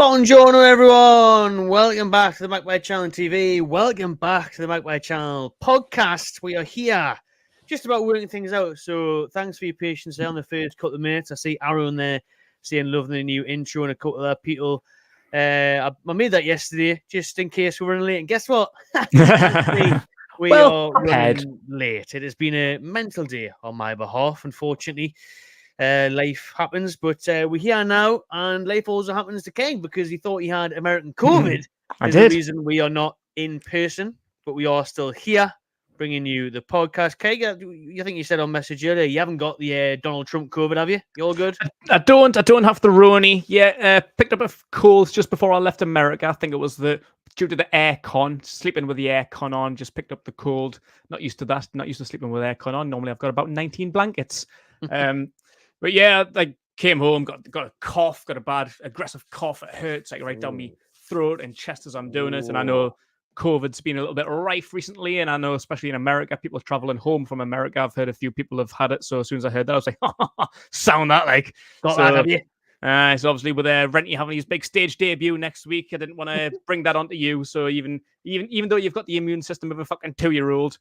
Buongiorno everyone, welcome back to the Magpie Channel TV, welcome back to the Magpie Channel podcast. We are here just about working things out, so thanks for your patience there on the first couple of minutes. I see Aaron there saying loving the new intro and a couple of other people. I made that yesterday just in case we're running late, and guess what? we are running late. It has been a mental day on my behalf, unfortunately. Life happens, but we're here now, and life also happens to King because he thought he had American COVID. There's a reason we are not in person, but we are still here bringing you the podcast. King, you think you said on message earlier you haven't got the Donald Trump COVID, have you? You all good? I don't have the Roni. Yeah, picked up a cold just before I left America. I think it was due to the aircon, sleeping with the aircon on, just picked up the cold. Not used to that, not used to sleeping with aircon on. Normally I've got about 19 blankets. But yeah, I came home, got a cough, got a bad aggressive cough. It hurts like right down my throat and chest as I'm doing it. And I know COVID's been a little bit rife recently, and I know especially in America, people are traveling home from America. I've heard a few people have had it. So as soon as I heard that, I was like, sound that like. Got that, have you? So obviously with Renty having his big stage debut next week, I didn't want to bring that onto you. So even though you've got the immune system of a fucking 2-year-old,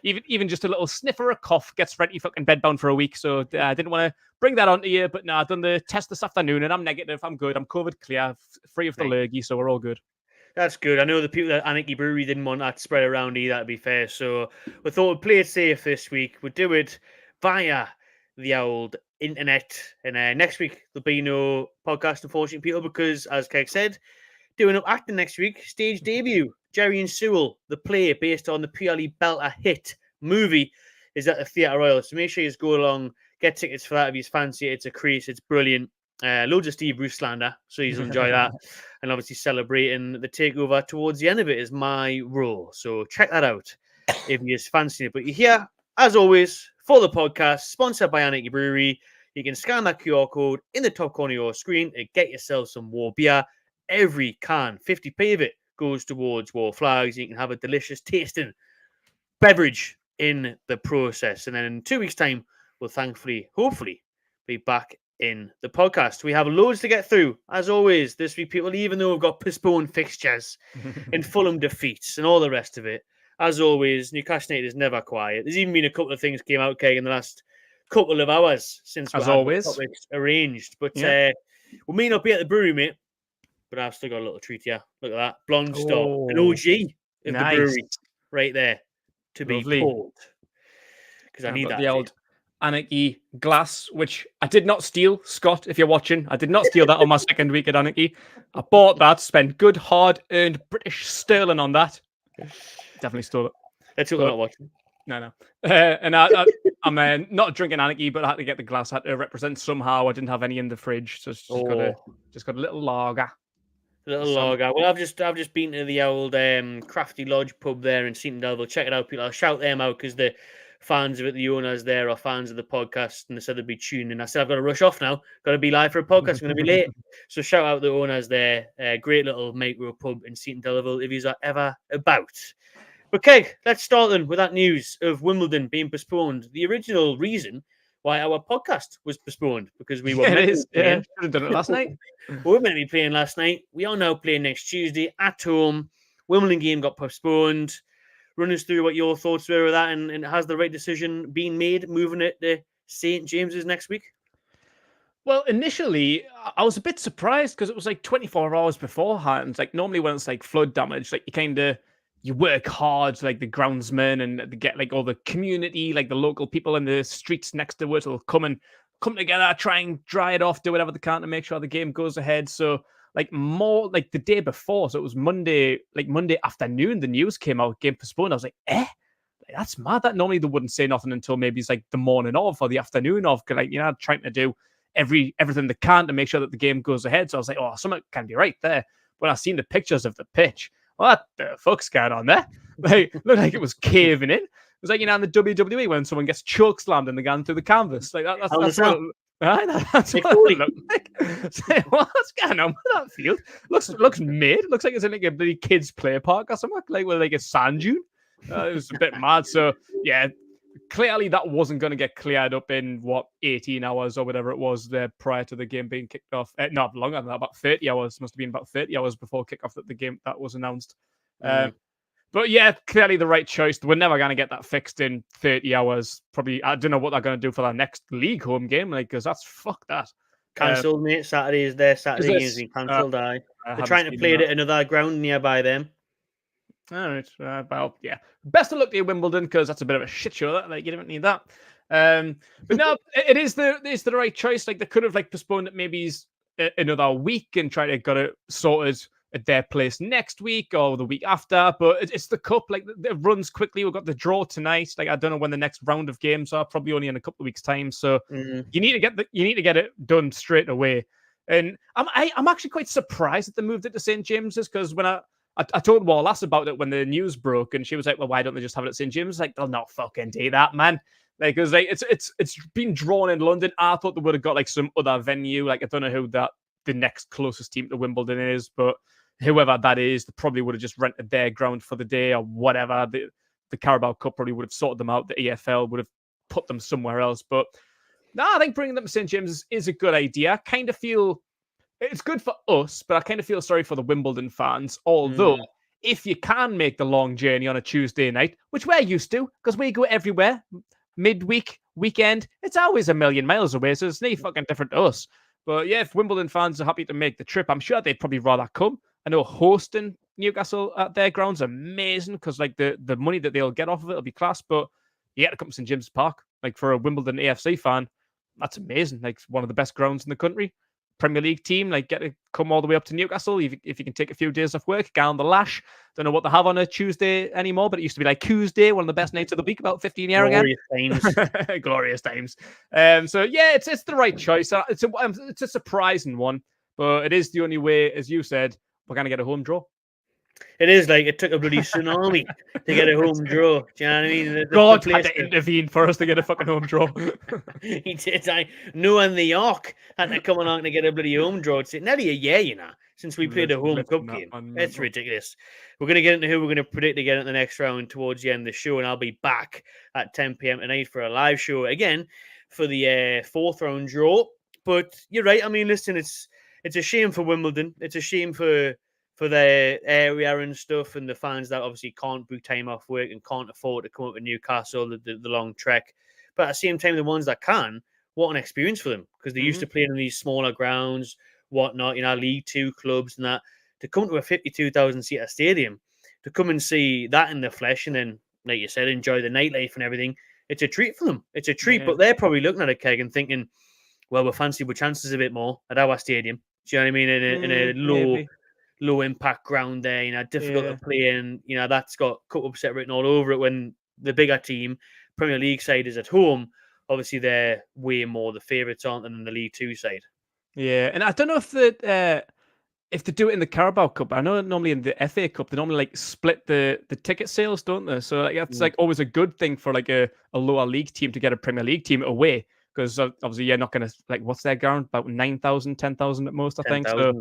even just a little sniff or a cough gets Renty fucking bedbound for a week. So I didn't want to bring that onto you. But no, I've done the test this afternoon and I'm negative. I'm good. I'm COVID clear, free of the lurgy. So we're all good. That's good. I know the people at Anarchy Brewery didn't want that spread around either, to be fair. So we thought we'd play it safe this week. We'd do it via the old internet. And next week, there'll be no podcast, unfortunately, people, because, as Keg said, doing up acting next week, stage debut. Jerry and Sewell, the play based on the purely belter hit movie, is at the Theatre Royal. So make sure you go along, get tickets for that if you fancy it. It's a crease, it's brilliant. Loads of Steve Bruce slander, so you'll enjoy that. And obviously celebrating the takeover towards the end of it is my role. So check that out if you just fancy it. But you're here, as always, for the podcast, sponsored by Anarchy Brewery. You can scan that QR code in the top corner of your screen and get yourself some war beer. Every can, 50p of it, goes towards war flags. You can have a delicious tasting beverage in the process. And then in 2 weeks' time, we'll hopefully, be back in the podcast. We have loads to get through, as always, this week, people, even though we've got postponed fixtures and Fulham defeats and all the rest of it. As always, Newcastle United is never quiet. There's even been a couple of things came out, Keg, in the last couple of hours since we had the topics arranged. But we may not be at the brewery, mate, but I've still got a little treat here. Look at that. Blonde Star, an OG of the brewery right there to be poured. Because I need that. The old Anarchy glass, which I did not steal, Scott, if you're watching. I did not steal that on my second week at Anarchy. I bought that, spent good, hard-earned British sterling on that. Definitely stole it. That's what we're not watching. No. And I'm not drinking Anarchy, but I had to get the glass. I had to represent somehow. I didn't have any in the fridge, so just got a little lager. Lager. Well, I've just been to the old Crafty Lodge pub there in Seaton Delville. Check it out, people. I'll shout them out because the fans of it, the owners there, are fans of the podcast, and they said they'd be tuning. I said I've got to rush off now. Got to be live for a podcast. I'm going to be late. So shout out the owners there. Great little micro pub in Seaton Delville if you are ever about. Okay, let's start then with that news of Wimbledon being postponed. The original reason why our podcast was postponed because we were should have done it last night. We were meant to be playing last night. We are now playing next Tuesday at home. Wimbledon game got postponed. Run us through what your thoughts were of that, and has the right decision been made moving it to St. James's next week? Well, initially, I was a bit surprised because it was like 24 hours beforehand. Like normally when it's like flood damage, like you work hard, like the groundsmen and get like all the community, like the local people in the streets next to it will come together, try and dry it off, do whatever they can to make sure the game goes ahead. So like more like the day before, so it was Monday afternoon, the news came out, game postponed. I was like, that's mad. That normally they wouldn't say nothing until maybe it's like the morning of or the afternoon of, like, trying to do everything they can to make sure that the game goes ahead. So I was like, oh, something can be right there. When I seen the pictures of the pitch, what the fuck's going on there? Like, looked like it was caving in. It was like, in the WWE when someone gets chokeslammed and they go through the canvas. Like that's what it looked like. So, what's going on with that field? Looks mid. Looks like it's in like a bloody kids' play park or something, like with like a sand dune. It was a bit mad. So yeah, clearly that wasn't going to get cleared up in 18 hours or whatever it was there prior to the game being kicked off. Not longer than that, about 30 hours. Must have been about 30 hours before kickoff that the game that was announced. But yeah, clearly the right choice. We're never going to get that fixed in 30 hours. Probably, I don't know what they're going to do for their next league home game, like, because that's fuck that. Cancelled, mate. Saturday is there. Saturday game's been cancelled. They're trying to play it at another ground nearby them. All right. Well, yeah. Best of luck to you, Wimbledon, because that's a bit of a shit show. Like, you don't need that. But no, it is the right choice. Like, they could have like postponed it maybe another week and try to get it sorted at their place next week or the week after. But it's the cup. Like, it runs quickly. We've got the draw tonight. Like, I don't know when the next round of games are. Probably only in a couple of weeks' time. So you need to get it done straight away. And I'm actually quite surprised that they moved it to St. James's, because when I told Wallace about it when the news broke, and she was like, "Well, why don't they just have it at St. James's?" Like, they'll not fucking do that, man. Like, because like it's been drawn in London. I thought they would have got like some other venue. Like, I don't know who the next closest team to Wimbledon is, but whoever that is, they probably would have just rented their ground for the day or whatever. The Carabao Cup probably would have sorted them out. The EFL would have put them somewhere else. But no, I think bringing them to St. James's is a good idea. I kind of feel it's good for us, but I kind of feel sorry for the Wimbledon fans. Although, if you can make the long journey on a Tuesday night, which we're used to, because we go everywhere, midweek, weekend, it's always a million miles away, so it's no fucking different to us. But yeah, if Wimbledon fans are happy to make the trip, I'm sure they'd probably rather come. I know hosting Newcastle at their grounds is amazing, because like the money that they'll get off of it will be class. But you got to come to St. James's Park. Like, for a Wimbledon AFC fan, that's amazing. Like, one of the best grounds in the country. Premier League team, like get to come all the way up to Newcastle. If you can take a few days off work, get on the lash. Don't know what they have on a Tuesday anymore, but it used to be like Tuesday, one of the best nights of the week, about 15 years ago. Glorious times. Glorious times. So yeah, it's the right choice. It's a surprising one, but it is the only way, as you said, we're gonna get a home draw. It is like it took a bloody tsunami to get a home draw. Do you know what I mean? God had to intervene for us to get a fucking home draw. He did. Noah and the York had to come along to get a bloody home draw. It's nearly a year, since we played a home cup game. It's ridiculous. We're going to get into who we're going to predict to get in the next round towards the end of the show, and I'll be back at 10 p.m. tonight for a live show again for the fourth round draw. But you're right. I mean, listen, it's a shame for Wimbledon. It's a shame for their area and stuff, and the fans that obviously can't book time off work and can't afford to come up to Newcastle, the long trek. But at the same time, the ones that can, what an experience for them, because they're used to playing in these smaller grounds, whatnot, League Two clubs and that. To come to a 52,000-seater stadium, to come and see that in the flesh, and then, like you said, enjoy the nightlife and everything, it's a treat for them. It's a treat, but they're probably looking at it, Keg, and thinking, well, we'll fancy our chances a bit more at our stadium. Do you know what I mean? In a low impact ground there, difficult to play in, that's got cut upset written all over it. When the bigger team, Premier League side, is at home, obviously they're way more the favourites, aren't they, than the League Two side? Yeah, and I don't know if they do it in the Carabao Cup. I know normally in the FA Cup they normally like split the ticket sales, don't they? So that's like always a good thing for like a lower league team to get a Premier League team away. Because obviously you're not going to, like, what's their ground? About 9,000, 10,000 at most, I think. So,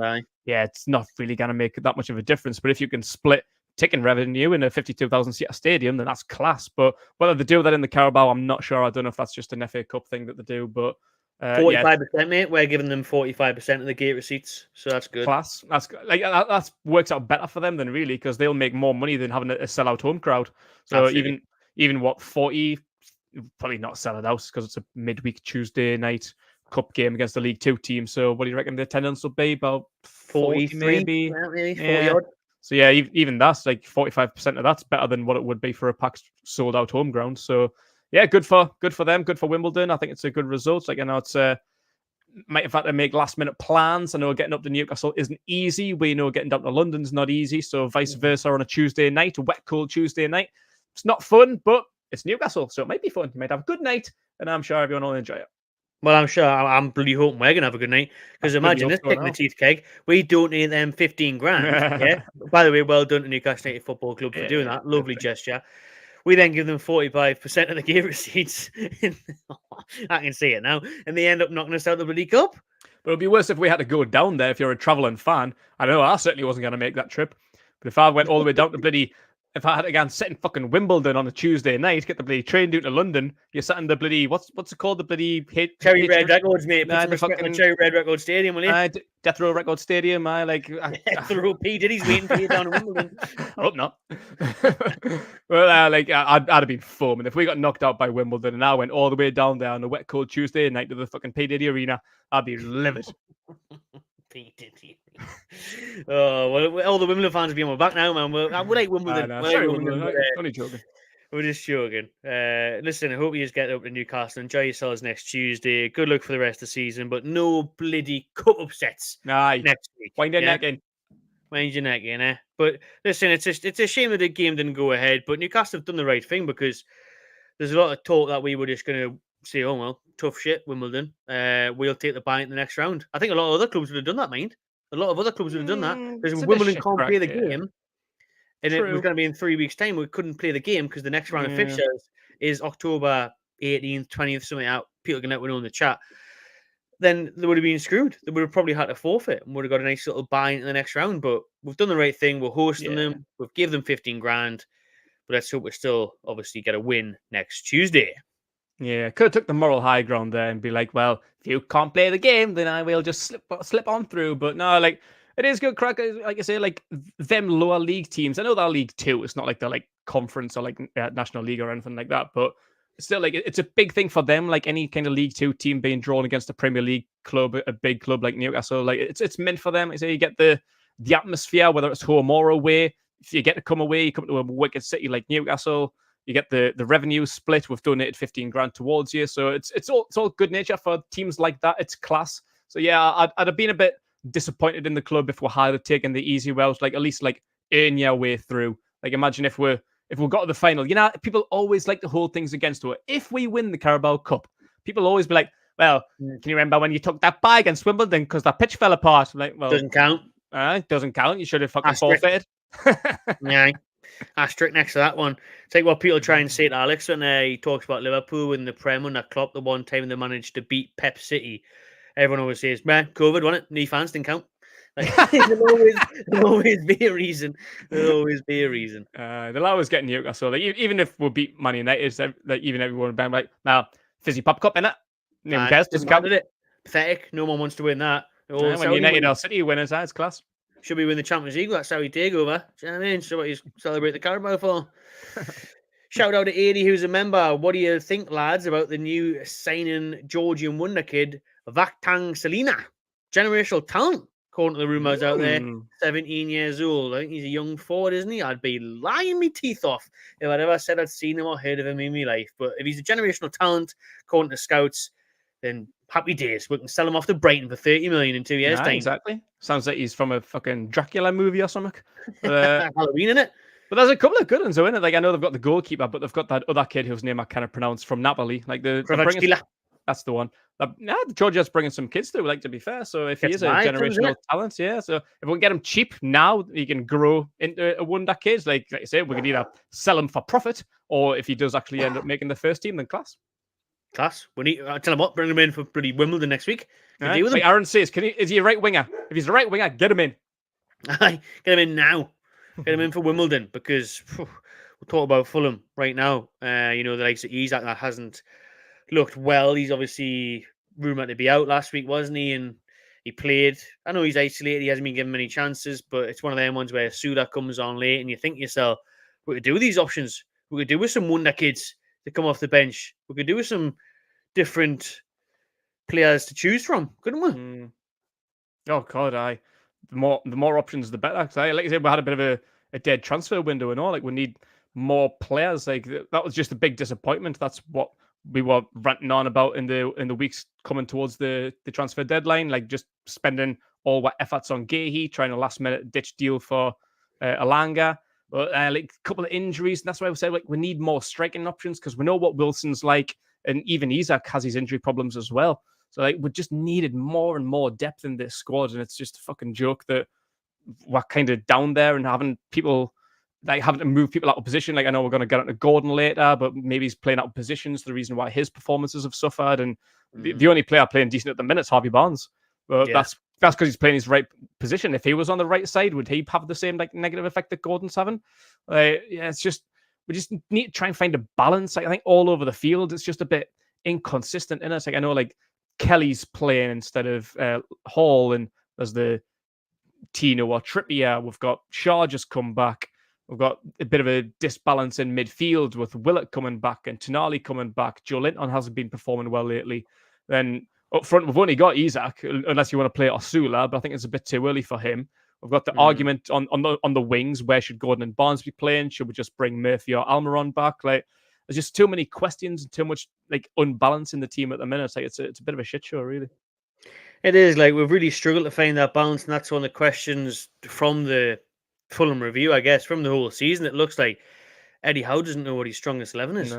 yeah, it's not really going to make that much of a difference. But if you can split ticket revenue in a 52,000-seater stadium, then that's class. But whether they do that in the Carabao, I'm not sure. I don't know if that's just an FA Cup thing that they do. But 45%, mate. We're giving them 45% of the gate receipts. So that's good. Class. That works out better for them than really, because they'll make more money than having a sellout home crowd. So even what, 40... probably not sell it out because it's a midweek Tuesday night cup game against the League Two team. So what do you reckon the attendance will be? About 40 maybe? 40 odd. So yeah, even that's like 45% of that's better than what it would be for a packed sold out home ground. So yeah, good for them, good for Wimbledon. I think it's a good result. Like, it's might have had to make last minute plans. I know getting up to Newcastle isn't easy. We know getting down to London's not easy. So vice versa on a Tuesday night, a wet, cold Tuesday night. It's not fun, but it's Newcastle, so it might be fun. You might have a good night, and I'm sure everyone will enjoy it. Well, I'm sure. I'm bloody hoping we're going to have a good night. Because imagine this, kicking the teeth, Keg. We donate them 15 grand. Yeah. By the way, well done to Newcastle United Football Club for doing that. Lovely gesture. We then give them 45% of the gate receipts. I can see it now. And they end up knocking us out of the bloody cup. But it'd be worse if we had to go down there if you're a travelling fan. I know I certainly wasn't going to make that trip. But if I went all the way down to bloody... If I had to go and sit in fucking Wimbledon on a Tuesday night, get the bloody train down to London, you're sat in the bloody, what's it called? The bloody... Cherry Red Records, mate. Put some respect on the Cherry Red Records Stadium, will you? Death Row Record Stadium, Death Row P. Diddy's waiting for you down in Wimbledon. I hope not. Well, I'd have been foaming. If we got knocked out by Wimbledon and I went all the way down there on a wet, cold Tuesday night to the fucking P. Diddy Arena, I'd be livid. P. Diddy. Oh, well, all the Wimbledon fans will be on my back now, man. We're like Wimbledon. Only joking. We're just joking. Listen, I hope you just get up to Newcastle. Enjoy yourselves next Tuesday. Good luck for the rest of the season, but no bloody cup upsets next week. Wind your neck in. Wind your neck in, eh? But listen, it's a shame that the game didn't go ahead, but Newcastle have done the right thing, because there's a lot of talk that we were just going to say, oh, well, tough shit, Wimbledon. We'll take the bite in the next round. I think a lot of other clubs would have done that, mind. A lot of other clubs would have done that. Because Wimbledon can't play the game. And it was going to be in 3 weeks' time. We couldn't play the game because the next round of fixtures is October 18th, 20th, something out. People can let me know in the chat. Then they would have been screwed. They would have probably had to forfeit and would have got a nice little buy in the next round. But we've done the right thing. We're hosting them. We've given them 15 grand. But let's hope we still obviously get a win next Tuesday. Yeah, could have took the moral high ground there and be like, well, if you can't play the game, then I will just slip on through. But no, like, it is good crack. Like I say, like, them lower league teams, I know they're League Two. It's not like they're like conference or like National League or anything like that. But still, like, it's a big thing for them. Like any kind of League Two team being drawn against a Premier League club, a big club like Newcastle, like it's meant for them. I say you get the atmosphere, whether it's home or away. If you get to come away, you come to a wicked city like Newcastle. You get the revenue split. We've donated 15 grand towards you. So it's all good nature for teams like that. It's class. So yeah, I'd have been a bit disappointed in the club if we had taken the easy route, like at least like earn your way through. Like imagine if we got to the final. You know, people always like to hold things against us. If we win the Carabao Cup, people always be like, well, can you remember when you took that bye against Wimbledon because that pitch fell apart? I'm like, well, Doesn't count. Doesn't count. You should have fucking Asterisk. forfeited. Yeah. Asterisk next to that one. It's like what people try and say to Alex when he talks about Liverpool in the Prem under Klopp, the one time they managed to beat Pep City. Everyone always says, man, COVID, wasn't it? Knee fans didn't count. Like, there'll always be a reason. There'll always be a reason. They'll always get Newcastle. Like, even if we beat Man United, like even everyone bang like, now Fizzy Pop Cup in it. No one cares. Doesn't count. It. Pathetic. No one wants to win that. When United or City win it's class. Should we win the Champions League? That's how we take over. Do you know what I mean? So what you celebrate the Carabao for? Shout out to 80, who's a member. What do you think, lads, about the new signing Georgian wonder kid, Vaktang Selina? Generational talent, according to the rumours out there. 17 years old. I think he's a young forward, isn't he? I'd be lying my teeth off if I'd ever said I'd seen him or heard of him in my life. But if he's a generational talent, according to scouts, then happy days. We can sell him off to Brighton for 30 million in 2 years' time. Exactly. Sounds like he's from a fucking Dracula movie or something. Halloween, in it. But there's a couple of good ones, though, innit? Like, I know they've got the goalkeeper, but they've got that other kid whose name I cannot pronounce from Napoli. Like, that's the one. Georgia's bringing some kids through, like, to be fair. So if he is a generational talent, yeah. So if we can get him cheap now, he can grow into a wonder kid. Like I say, we can either sell him for profit, or if he does actually end up making the first team, then class. Class. We need. I tell him what, bring him in for bloody Wimbledon next week. Right. Like Aaron says, is he a right winger? If he's a right winger, get him in. Get him in now. Get him in for Wimbledon because we'll talk about Fulham right now. The likes of Isaac that hasn't looked well. He's obviously rumoured to be out last week, wasn't he? And he played. I know he's isolated. He hasn't been given many chances, but it's one of them ones where Sula comes on late and you think to yourself, we could do with these options. We could do with some wonder kids to come off the bench. We could do with some different players to choose from, couldn't we? Oh God, the more options, the better. Like I said, we had a bit of a dead transfer window and all. Like we need more players. Like that was just a big disappointment. That's what we were ranting on about in the weeks coming towards the transfer deadline. Like just spending all our efforts on Gahey, trying a last minute ditch deal for Alanga. But like a couple of injuries, and that's why we said like we need more striking options because we know what Wilson's like, and even Isaac has his injury problems as well. So like we just needed more and more depth in this squad, and it's just a fucking joke that we're kind of down there and having to move people out of position. Like I know we're going to get into Gordon later, but maybe he's playing out of positions. The reason why his performances have suffered, and the only player playing decent at the minute is Harvey Barnes. But that's because he's playing his right position. If he was on the right side, would he have the same like negative effect that Gordon's having? It's just we just need to try and find a balance. Like, I think all over the field, it's just a bit inconsistent in it. Like I know like Kelly's playing instead of Hall, and there's the Tino or Trippier. We've got Shaw just come back. We've got a bit of a disbalance in midfield with Willett coming back and Tonali coming back. Joe Linton hasn't been performing well lately. Then up front, we've only got Isaac, unless you want to play Osula, but I think it's a bit too early for him. We've got the argument on the wings. Where should Gordon and Barnes be playing? Should we just bring Murphy or Almiron back? Like, there's just too many questions and too much like unbalance in the team at the minute. Like it's a bit of a shit show, really. It is. Like we've really struggled to find that balance, and that's one of the questions from the Fulham review, I guess, from the whole season. It looks like Eddie Howe doesn't know what his strongest 11 is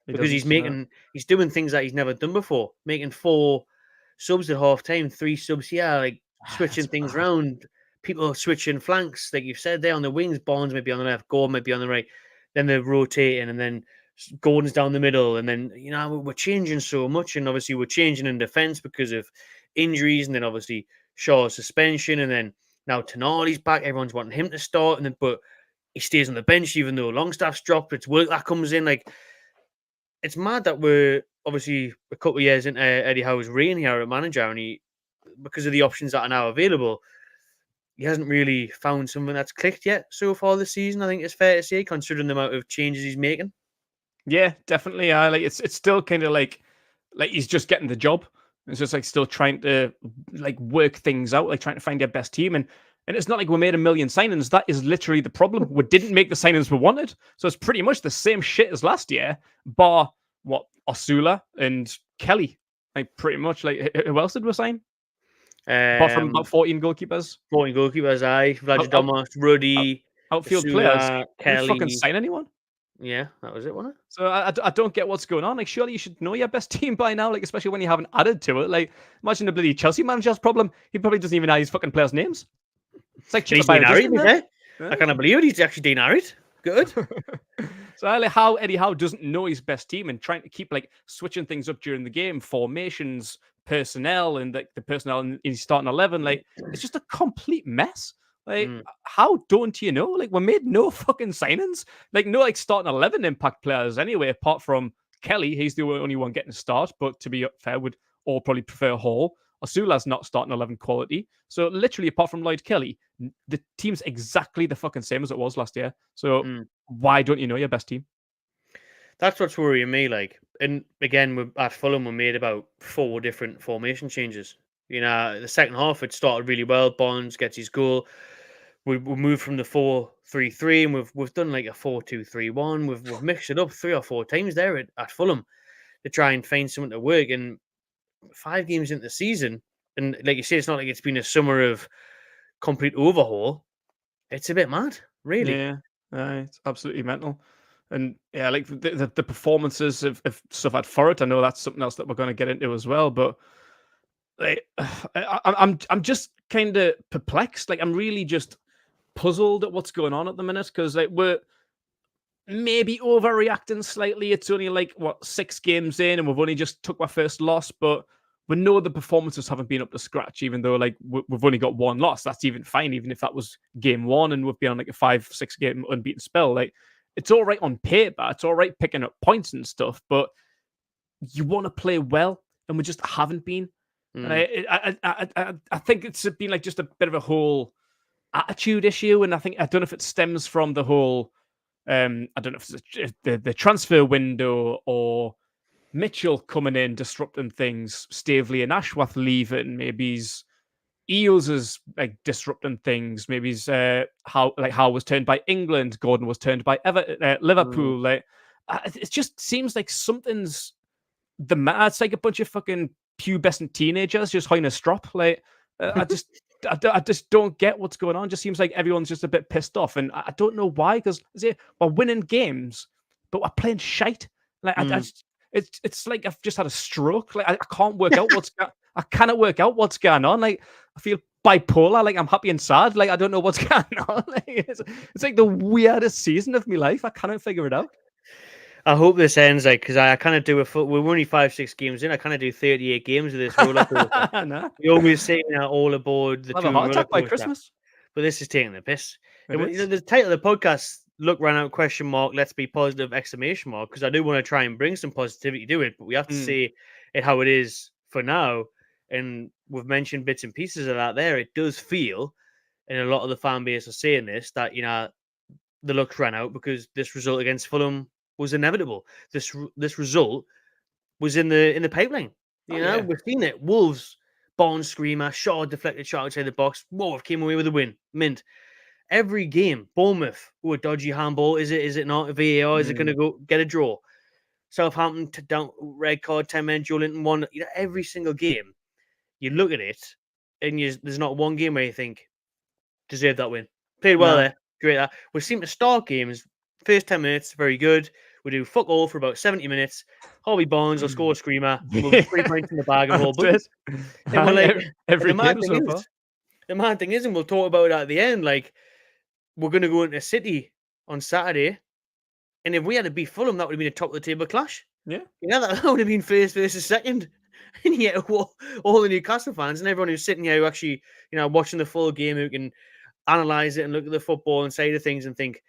because he's doing things that he's never done before, making 4 subs at half time, 3 subs here, like switching things around. People switching flanks, like you've said there on the wings. Barnes might be on the left, Gordon might be on the right. Then they're rotating, and then Gordon's down the middle, and then we're changing so much, and obviously we're changing in defence because of injuries, and then obviously Shaw's suspension, and then now Tonali's back. Everyone's wanting him to start, but he stays on the bench even though Longstaff's dropped. It's work that comes in. Like it's mad that we're obviously a couple of years into Eddie Howe's reign here at manager, and because of the options that are now available, he hasn't really found something that's clicked yet so far this season. I think it's fair to say, considering the amount of changes he's making. Yeah, definitely. Like it's still kind of like he's just getting the job. It's just like still trying to like work things out, like trying to find their best team. And it's not like we made a million signings. That is literally the problem. We didn't make the signings we wanted. So it's pretty much the same shit as last year, bar Osula and Kelly. Like pretty much like who else did we sign? Apart from about 14 goalkeepers. 14 goalkeepers, aye. Vladidomos, Ruddy, Outfield players. Asula, Didn't fucking Kelly. sign anyone. Yeah, that was it, wasn't it? So I don't get what's going on. Like, surely you should know your best team by now. Like, especially when you haven't added to it. Like, imagine the bloody Chelsea manager's problem. He probably doesn't even know his fucking players' names. It's like He's chipping by a Dean Harry, I can't believe it. He's actually Dean Harry. Good. So like how Eddie Howe doesn't know his best team and trying to keep like switching things up during the game, formations, personnel, and like the personnel in his starting 11, like it's just a complete mess. Like, how don't you know? Like, we made no fucking signings. Like, no like starting 11 impact players anyway, apart from Kelly. He's the only one getting a start, but to be fair, would all probably prefer Hall. Osula's not starting 11 quality. So literally, apart from Lloyd Kelly, the team's exactly the fucking same as it was last year. So why don't you know your best team? That's what's worrying me. Like, and again, at Fulham, we made about 4 different formation changes. You know, the second half it started really well. Bonds gets his goal. We moved from the 4-3-3, and we've done like a 4-2-3-1. We've mixed it up 3 or 4 times there at Fulham to try and find something to work. And 5 games into the season, and like you say, it's not like it's been a summer of complete overhaul. It's a bit mad, really. Yeah, it's absolutely mental. And yeah, like the performances of stuff at Forest, I know that's something else that we're going to get into as well. But like, I'm just kind of perplexed. Like, I'm really just puzzled at what's going on at the minute, because like we're maybe overreacting slightly. It's only like 6 games in, and we've only just took our first loss, but we know the performances haven't been up to scratch, even though like we've only got 1 loss. That's even fine, even if that was game 1 and we've been on like a 5-6 game unbeaten spell. Like, it's all right on paper, it's all right picking up points and stuff, but you want to play well, and we just haven't been. And I think it's been like just a bit of a whole attitude issue, and I don't know if it stems from the whole I don't know if it's the transfer window, or Mitchell coming in, disrupting things, Stavely and Ashworth leaving, maybe Eels is like disrupting things, maybe how was turned by England, Gordon was turned by Liverpool. Like, it just seems like something's the matter. It's like a bunch of fucking pubescent teenagers just holding a strop. Like, I just don't get what's going on. It just seems like everyone's just a bit pissed off, and I don't know why. Because we're winning games, but we're playing shite. Like, it's like I've just had a stroke. Like, I can't work out I cannot work out what's going on. Like, I feel bipolar. Like, I'm happy and sad. Like, I don't know what's going on. Like, it's like the weirdest season of my life. I cannot figure it out. I hope this ends, like, because I kind of do we're only 5-6 games in. I kind of do 38 games of this roller coaster. No. We always say all aboard the I'll have a heart attack by coaster, Christmas. but this is taking the piss. And the title of the podcast, "Look Ran Out?" ? Let's be positive ! Because I do want to try and bring some positivity to it, but we have to say it how it is for now. And we've mentioned bits and pieces of that there. It does feel, and a lot of the fan base are saying this, that the luck ran out because this result against Fulham was inevitable. This result was in the pipeline. We've seen it. Wolves, Barnes screamer, Shaw deflected shot outside the box. Whoa, came away with a win. Mint. Every game, Bournemouth, a dodgy handball. Is it not? VAR, is it going to go get a draw? Southampton, down red card, 10-man Joe Linton won. Every single game, you look at it, and there's not one game where you think, deserved that win. Played well there. Great. We seem to start games, first 10 minutes, very good. We do fuck all for about 70 minutes. Harvey Barnes will score a screamer. We'll get 3 points in the bag and all. But we're like, every the mad thing is, and we'll talk about it at the end, like, we're going to go into City on Saturday, and if we had to beat Fulham, that would have been a top of the table clash. Yeah. That would have been first versus second. And yet, all the Newcastle fans and everyone who's sitting here who actually, watching the full game, who can analyze it and look at the football and say the things and think,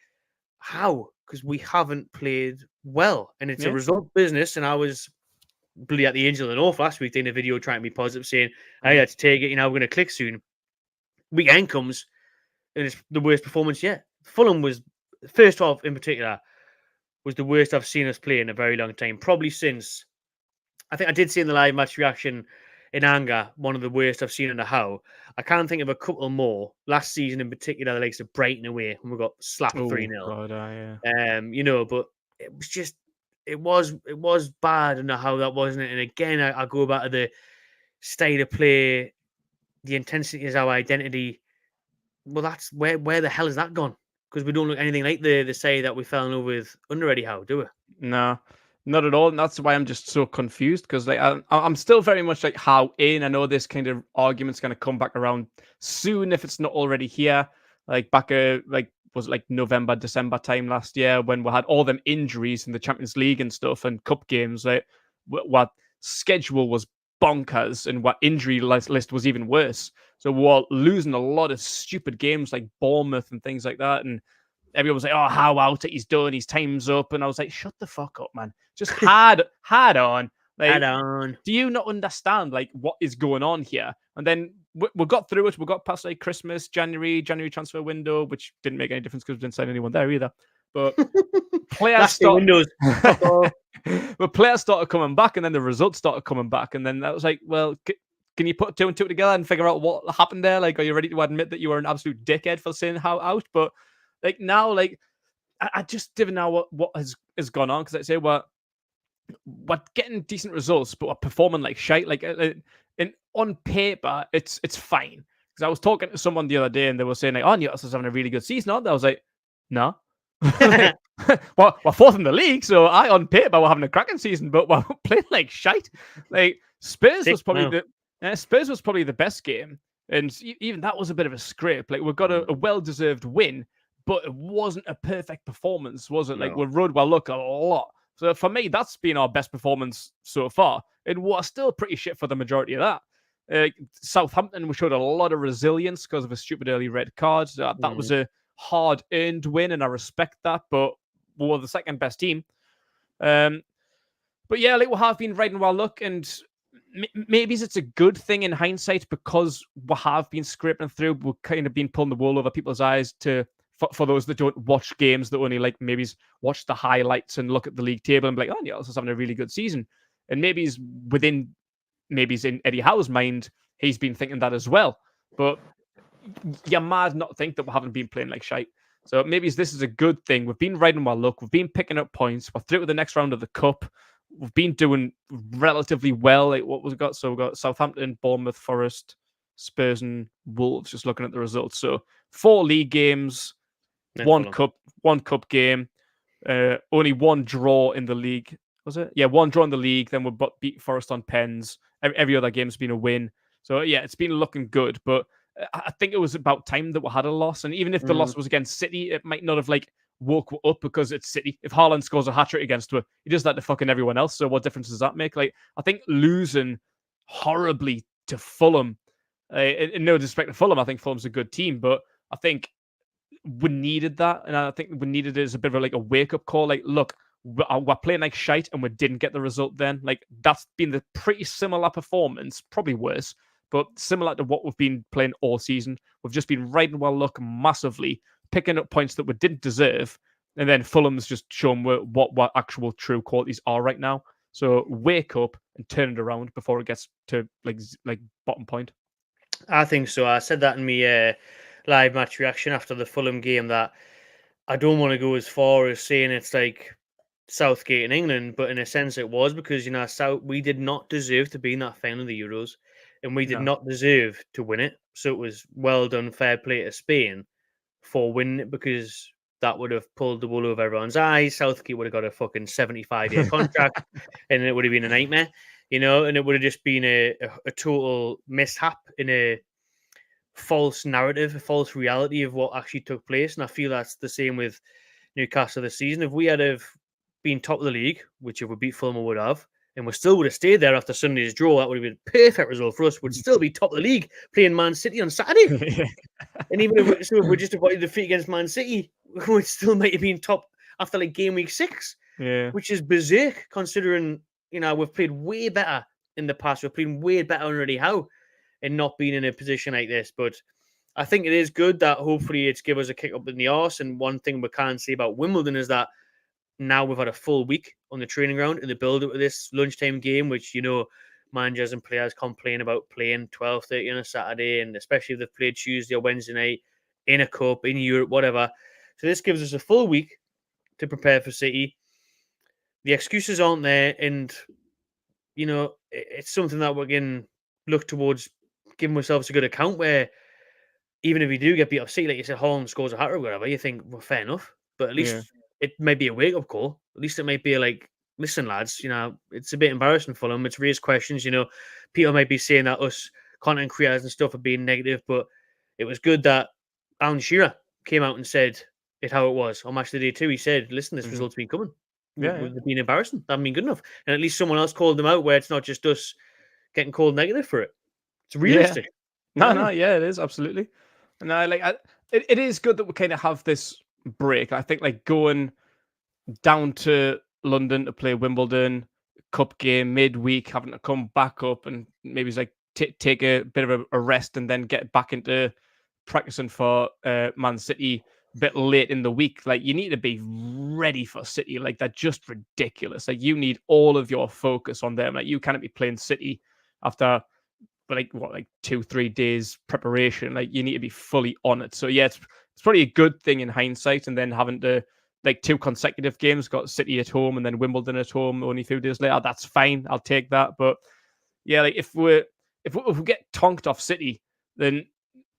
how? Because we haven't played well, and it's a result business. And I was bloody at the Angel of the North last week doing a video trying to be positive, saying, "I had to take it. We're going to click soon." Weekend comes, and it's the worst performance yet. Fulham was, first half in particular, was the worst I've seen us play in a very long time. Probably since, I think I did see in the live match reaction in anger, one of the worst I've seen in a how. I can't think of a couple more. Last season in particular, the likes of Brighton away, when we got slapped 3-0. But it was just, it was bad in the how, that wasn't it? And again, I go back to the state of play the intensity is our identity. Well, that's where the hell has that gone? Because we don't look anything like the say that we fell in love with under Eddie Howe, do we? No, not at all. And that's why I'm just so confused because like I'm still very much like how in. I know this kind of argument's going to come back around soon if it's not already here. Like back like was it like November, December time last year when we had all them injuries in the Champions League and stuff and cup games. Like what schedule was bonkers and what injury list was even worse. So we're losing a lot of stupid games like Bournemouth and things like that. And everyone was like, "Oh, how out it? He's done. His time's up." And I was like, "Shut the fuck up, man. Just hard on. Like, Add on. do you not understand like what is going on here?" And then we got through it. We got past like Christmas, January transfer window, which didn't make any difference because we didn't sign anyone there either. But players Windows. but players started coming back, and then the results started coming back, and then that was like, well. Can you put two and two together and figure out what happened there? Like, are you ready to admit that you were an absolute dickhead for saying how out? But like now, like I just didn't know what has gone on because I say we're getting decent results, but we're performing like shite. Like on paper, it's fine. Because I was talking to someone the other day and they were saying like, "Oh, Newcastle's having a really good season." I was like, "No." Like, well, we're fourth in the league, so on paper we're having a cracking season, but we're playing like shite. Like Spurs was probably the best game, and even that was a bit of a scrape. Like we got a well-deserved win, but it wasn't a perfect performance, was it? Like we rode well luck a lot. So for me, that's been our best performance so far, and we're still pretty shit for the majority of that. Southampton, we showed a lot of resilience because of a stupid early red card. That was a hard-earned win, and I respect that. But we were the second best team. But yeah, like we have been riding well luck, and maybe it's a good thing in hindsight because we have been scraping through. We've kind of been pulling the wool over people's eyes for those that don't watch games, that only like maybe watch the highlights and look at the league table and be like, "Oh, Newcastle's having a really good season." And maybe he's in Eddie Howe's mind, he's been thinking that as well. But you're mad not think that we haven't been playing like shite. So maybe this is a good thing. We've been riding well luck. We've been picking up points. We're through to the next round of the cup. We've been doing relatively well. Like what we've got. So we've got Southampton, Bournemouth, Forest, Spurs, and Wolves. Just looking at the results. So 4 league games, one cup game, only one draw in the league. Was it? Yeah, one draw in the league. Then we beat Forest on pens. Every other game's been a win. So yeah, it's been looking good. But I think it was about time that we had a loss. And even if the loss was against City, it might not have like woke up because it's City. If Haaland scores a hat-trick against her, he does that to fucking everyone else. So what difference does that make? Like, I think losing horribly to Fulham, in no disrespect to Fulham, I think Fulham's a good team, but I think we needed that. And I think we needed it as a bit of like a wake-up call. Like, look, we're playing like shite and we didn't get the result then. Like, that's been the pretty similar performance, probably worse, but similar to what we've been playing all season. We've just been riding well luck massively, picking up points that we didn't deserve, and then Fulham's just shown what actual true qualities are right now. So wake up and turn it around before it gets to like bottom point. I think so. I said that in my live match reaction after the Fulham game that I don't want to go as far as saying it's like Southgate in England, but in a sense it was because we did not deserve to be in that final of the Euros, and we did not deserve to win it. So it was well done, fair play to Spain for winning it because that would have pulled the wool over everyone's eyes. Southgate would have got a fucking 75-year contract, and it would have been a nightmare, and it would have just been a total mishap in a false narrative, a false reality of what actually took place. And I feel that's the same with Newcastle this season. If we had have been top of the league, which if we beat Fulham we would have, and we still would have stayed there after Sunday's draw, that would have been a perfect result for us. We'd still be top of the league playing Man City on Saturday. And even if we just avoided defeat against Man City, we still might have been top after like game week 6, which is berserk considering, we've played way better in the past. We've played way better already how and not being in a position like this. But I think it is good that hopefully it's give us a kick up in the arse. And one thing we can't say about Wimbledon is that now we've had a full week on the training ground in the build-up of this lunchtime game, which, managers and players complain about playing 12:30 on a Saturday, and especially if they've played Tuesday or Wednesday night in a cup, in Europe, whatever. So this gives us a full week to prepare for City. The excuses aren't there, and, it's something that we can look towards giving ourselves a good account where even if we do get beat up, see, like you said, Holland scores a hat or whatever, you think, well, fair enough. But at least it might be a wake up call. At least it might be like, listen, lads, it's a bit embarrassing for them. It's raised questions. People might be saying that us content creators and stuff are being negative, but it was good that Alan Shearer came out and said it how it was on Match of the Day too. He said, listen, this result's been coming. They've been embarrassing. They haven't been good enough. And at least someone else called them out where it's not just us getting called negative for it. It's realistic. No, it is absolutely. And it is good that we kind of have this break. I think like going down to London to play Wimbledon Cup game midweek, having to come back up and maybe it's like take a bit of a rest and then get back into practicing for Man City a bit late in the week. Like you need to be ready for City. Like they're just ridiculous. Like you need all of your focus on them. Like you can't be playing City after like 2-3 days preparation. Like you need to be fully on it. So yeah, it's probably a good thing in hindsight. And then having to like 2 consecutive games, got City at home and then Wimbledon at home only a few days later. That's fine. I'll take that. But yeah, like if we get tonked off City, then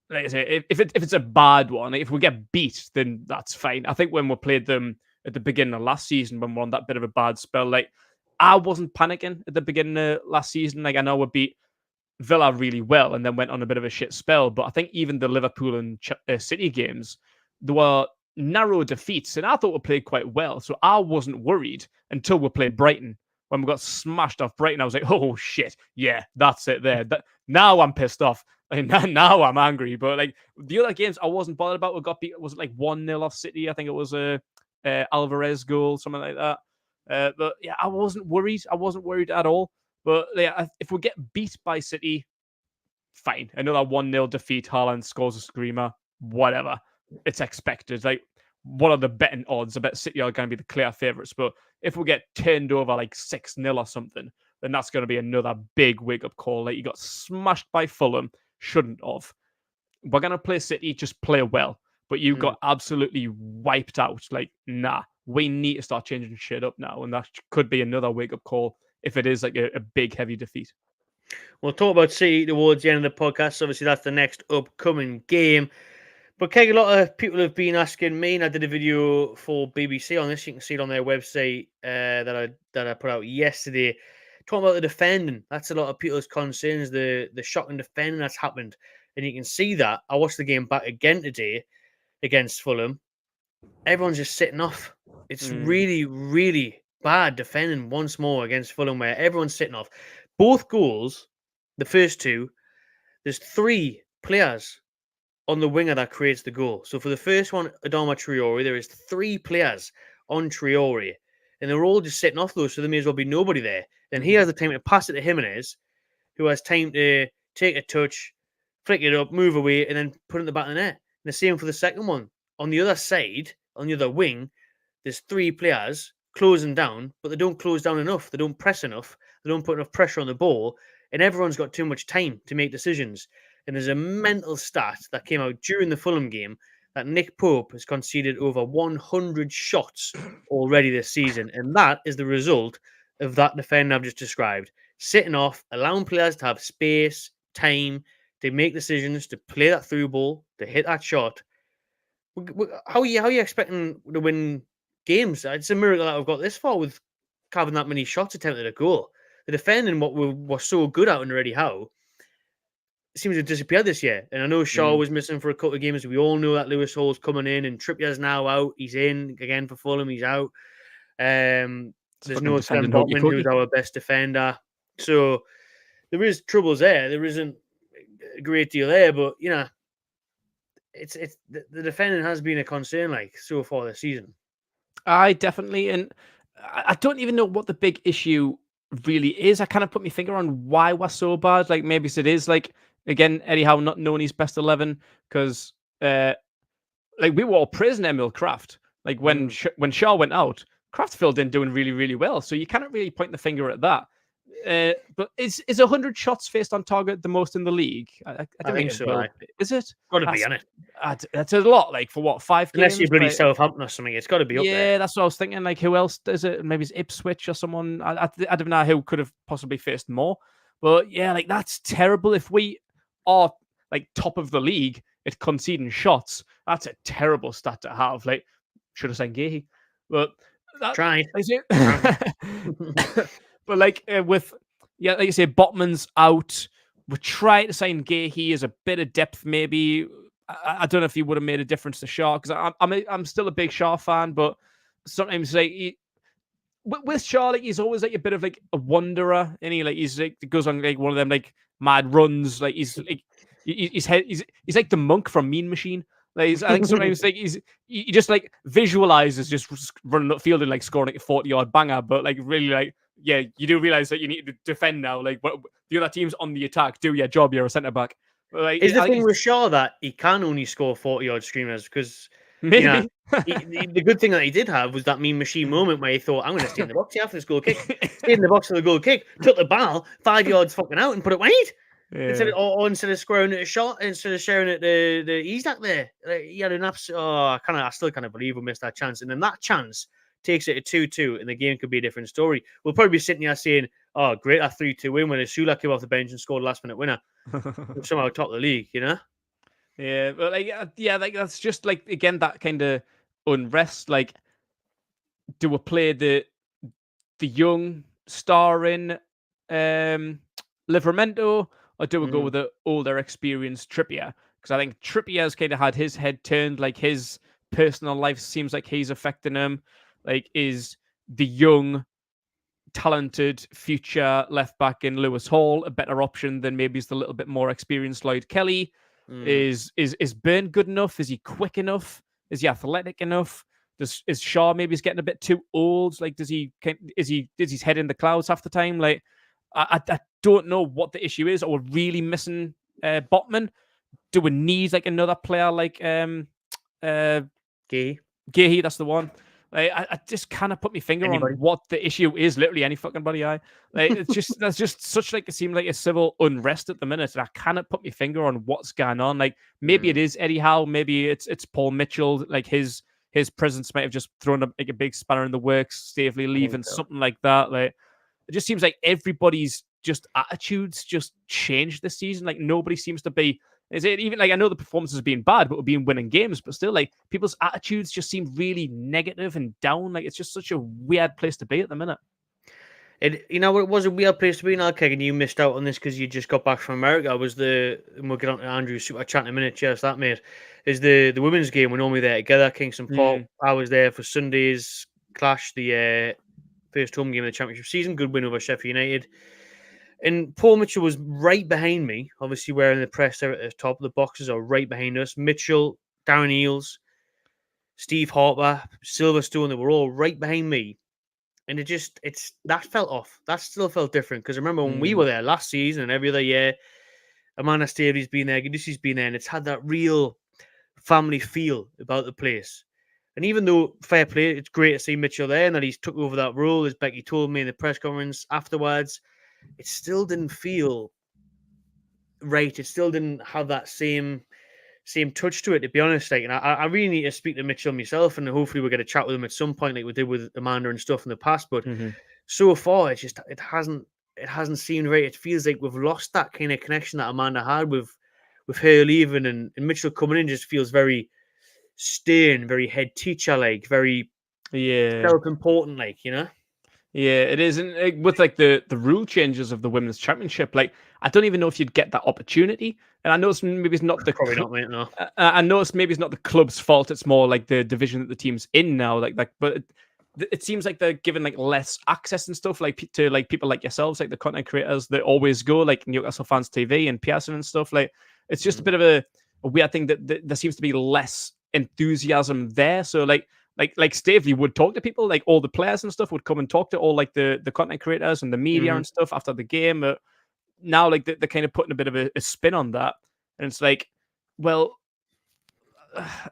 like I say, if it's a bad one, if we get beat, then that's fine. I think when we played them at the beginning of last season, when we're on that bit of a bad spell, like I wasn't panicking at the beginning of last season. Like I know we beat Villa really well and then went on a bit of a shit spell. But I think even the Liverpool and City games, there were narrow defeats and I thought we played quite well. So I wasn't worried until we played Brighton. When we got smashed off Brighton, I was like, oh shit, yeah, that's it there. Now I'm pissed off. Like, now I'm angry. But like the other games I wasn't bothered about. We got beat, was it like 1-0 off City? I think it was a Alvarez goal, something like that. But yeah, I wasn't worried. I wasn't worried at all. But yeah, if we get beat by City, fine. Another 1-0 defeat, Haaland scores a screamer, whatever. It's expected. Like, what are the betting odds? I bet City are going to be the clear favourites. But if we get turned over like 6-0 or something, then that's going to be another big wake-up call. Like, you got smashed by Fulham, shouldn't have. We're going to play City, just play well. But you got absolutely wiped out. Like, nah, we need to start changing shit up now. And that could be another wake-up call if it is like a big, heavy defeat. We'll talk about City towards the end of the podcast. Obviously, that's the next upcoming game. But Keg, a lot of people have been asking me, and I did a video for BBC on this. You can see it on their website that I put out yesterday. Talking about the defending. That's a lot of people's concerns, the shocking defending that's happened. And you can see that. I watched the game back again today against Fulham. Everyone's just sitting off. It's really, really bad defending once more against Fulham where everyone's sitting off. Both goals, the first two, there's 3 players on the winger that creates the goal. So for the first one, Adama Traore, there is 3 players on Traore. And they're all just sitting off those, so there may as well be nobody there. Then he has the time to pass it to Jimenez, who has time to take a touch, flick it up, move away, and then put it in the back of the net. And the same for the second one. On the other side, on the other wing, there's 3 players closing down, but they don't close down enough. They don't press enough. They don't put enough pressure on the ball. And everyone's got too much time to make decisions. And there's a mental stat that came out during the Fulham game that Nick Pope has conceded over 100 shots already this season. And that is the result of that defending I've just described. Sitting off, allowing players to have space, time, to make decisions, to play that through ball, to hit that shot. How are you expecting to win games? It's a miracle that we've got this far with having that many shots attempted at goal. The defending, what we were so good at under Eddie Howe, seems to have disappeared this year. And I know Shaw was missing for a couple of games. We all know that Lewis Hall's coming in and Trippier's now out. He's in again for Fulham. He's out. There's no Sven Botman, who's our best defender. So there is troubles there. There isn't a great deal there, but it's the defending has been a concern like so far this season. I definitely, and I don't even know what the big issue really is. I kind of put my finger on why we're so bad. Like maybe it is like, again, Eddie Howe not knowing his best 11 because like we were all praising Emil Kraft. Like when Shaw went out, Kraft filled in doing really, really well. So you cannot really point the finger at that. But is 100 shots faced on target the most in the league? I don't think so. Is it? Got to be on it. That's a lot. Like for what, 5 games? Unless you're bloody Southampton or something, it's got to be up there. Yeah, that's what I was thinking. Like who else does it? Maybe it's Ipswich or someone. I don't know who could have possibly faced more. But yeah, like that's terrible. If we are like top of the league at conceding shots. That's a terrible stat to have. Like, should have signed Gahey, but that Tried. is it. But like with like you say, Botman's out. We try to sign Gahey as a bit of depth, maybe. I don't know if he would have made a difference to Shaw, because I'm still a big Shaw fan, but sometimes like with Shaw, like he's always like a bit of like a wanderer, and he's like goes on like one of them like mad runs, like he's like he's like the monk from Mean Machine. Like I think sometimes like he just like visualizes just running up field and like scoring like a 40-yard banger, but like really like yeah, you do realize that you need to defend now. Like what the other team's on the attack, do your job. You're a centre back. Like, is the thing with Shaw that he can only score 40-yard screamers because maybe. You know, the good thing that he did have was that Mean Machine moment where he thought, I'm going to stay in the box after this goal kick. Stayed in the box for the goal kick, took the ball 5 yards fucking out and put it wide. Yeah. Instead of squaring it a shot, instead of sharing it the Isaac there. He had an absolute, I still can't believe we missed that chance. And then that chance takes it to 2-2 and the game could be a different story. We'll probably be sitting here saying, oh, great, that 3-2 win when Asula came off the bench and scored a last-minute winner. Somehow top of the league, you know? Yeah, but like, like that's just like again that kind of unrest. Like, do we play the young starring Livramento, or do we go with the older, experienced Trippier? Because I think Trippier's kind of had his head turned. Like his personal life seems like he's affecting him. Like, is the young, talented future left back in Lewis Hall a better option than maybe is the little bit more experienced Lloyd Kelly? Is Burn good enough? Is he quick enough? Is he athletic enough? Is Shaw maybe he's getting a bit too old? Like, is his head in the clouds half the time? Like, I don't know what the issue is. Or we're really missing Botman. Do we need like another player like Gahey? Gahey, that's the one. Like, I just cannot put my finger on what the issue is. Literally any fucking body eye. Like, it's just that's just such like it seemed like a civil unrest at the minute, and I cannot put my finger on what's going on. Like, maybe it is Eddie Howe, maybe it's Paul Mitchell. Like his presence might have just thrown like a big spanner in the works. Stavely leaving, something like that. Like, it just seems like everybody's just attitudes just changed this season. Like, nobody seems to be. Is it even like I know the performances have been bad, but we've been winning games, but still, like people's attitudes just seem really negative and down. Like, it's just such a weird place to be at the minute. It was a weird place to be in Alkeg, and you missed out on this because you just got back from America. And we'll get on to Andrew's super chat in a minute. Cheers, that mate. Is the women's game? We're normally there together. Kingston Park. I was there for Sunday's clash, the first home game of the championship season. Good win over Sheffield United. And Paul Mitchell was right behind me, obviously wearing the press there at the top. The boxes are right behind us. Mitchell, Darren Eales, Steve Harper, Silverstone, they were all right behind me. And that felt off. That still felt different. Because I remember when we were there last season and every other year, Amanda Staveley's been there, Gadisi's been there, and it's had that real family feel about the place. And even though, fair play, it's great to see Mitchell there and that he's took over that role, as Becky told me in the press conference afterwards, it still didn't feel right. It still didn't have that same touch to it, to be honest. Like, and I really need to speak to Mitchell myself, and hopefully we'll get a chat with him at some point, like we did with Amanda and stuff in the past. But so far, it hasn't seemed right. It feels like we've lost that kind of connection that Amanda had with her leaving, and Mitchell coming in just feels very stern, very head teacher, like very self-important, like, you know. Yeah, it is. And with like the rule changes of the women's championship, like I don't even know if you'd get that opportunity. And I know maybe it's not the probably not, mate. No, I know maybe it's not the club's fault. It's more like the division that the team's in now. But it seems like they're given like less access and stuff, like to like people like yourselves, like the content creators that always go, like Newcastle Fans TV and Pearson and stuff. Like, it's just a bit of a weird thing that there seems to be less enthusiasm there. So like Stavely would talk to people, like all the players and stuff would come and talk to all like the content creators and the media and stuff after the game. But now like they're kind of putting a bit of a spin on that, and it's like, well,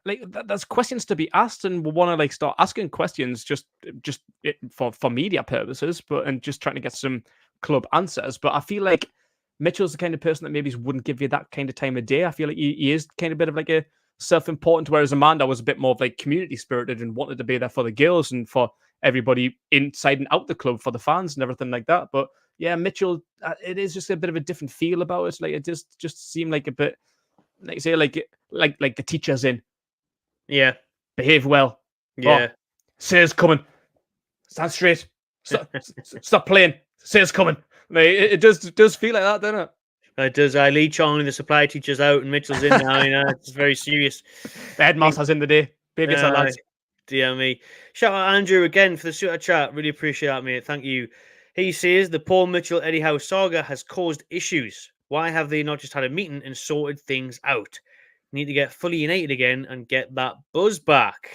like there's questions to be asked, and we want to like start asking questions just for media purposes, and just trying to get some club answers. But I feel like Mitchell's the kind of person that maybe wouldn't give you that kind of time of day. I feel like he is kind of a bit of like a self-important, whereas Amanda was a bit more of like community spirited and wanted to be there for the girls and for everybody inside and out the club, for the fans and everything like that. But yeah, Mitchell, it is just a bit of a different feel about it. Like it just seemed like a bit, like you say, like the teacher's in. Yeah. Behave well. Yeah. Oh, Sayers coming. Stand straight. Stop playing. Sayers coming. Like, it does feel like that, doesn't it? It does. Lee Chong and the supply teacher's out, and Mitchell's in now. It's very serious. The headmaster's in the day. Baby lads. Dear me. Shout out Andrew again for the super chat. Really appreciate that, mate. Thank you. He says the Paul Mitchell Eddie Howe saga has caused issues. Why have they not just had a meeting and sorted things out? Need to get fully united again and get that buzz back.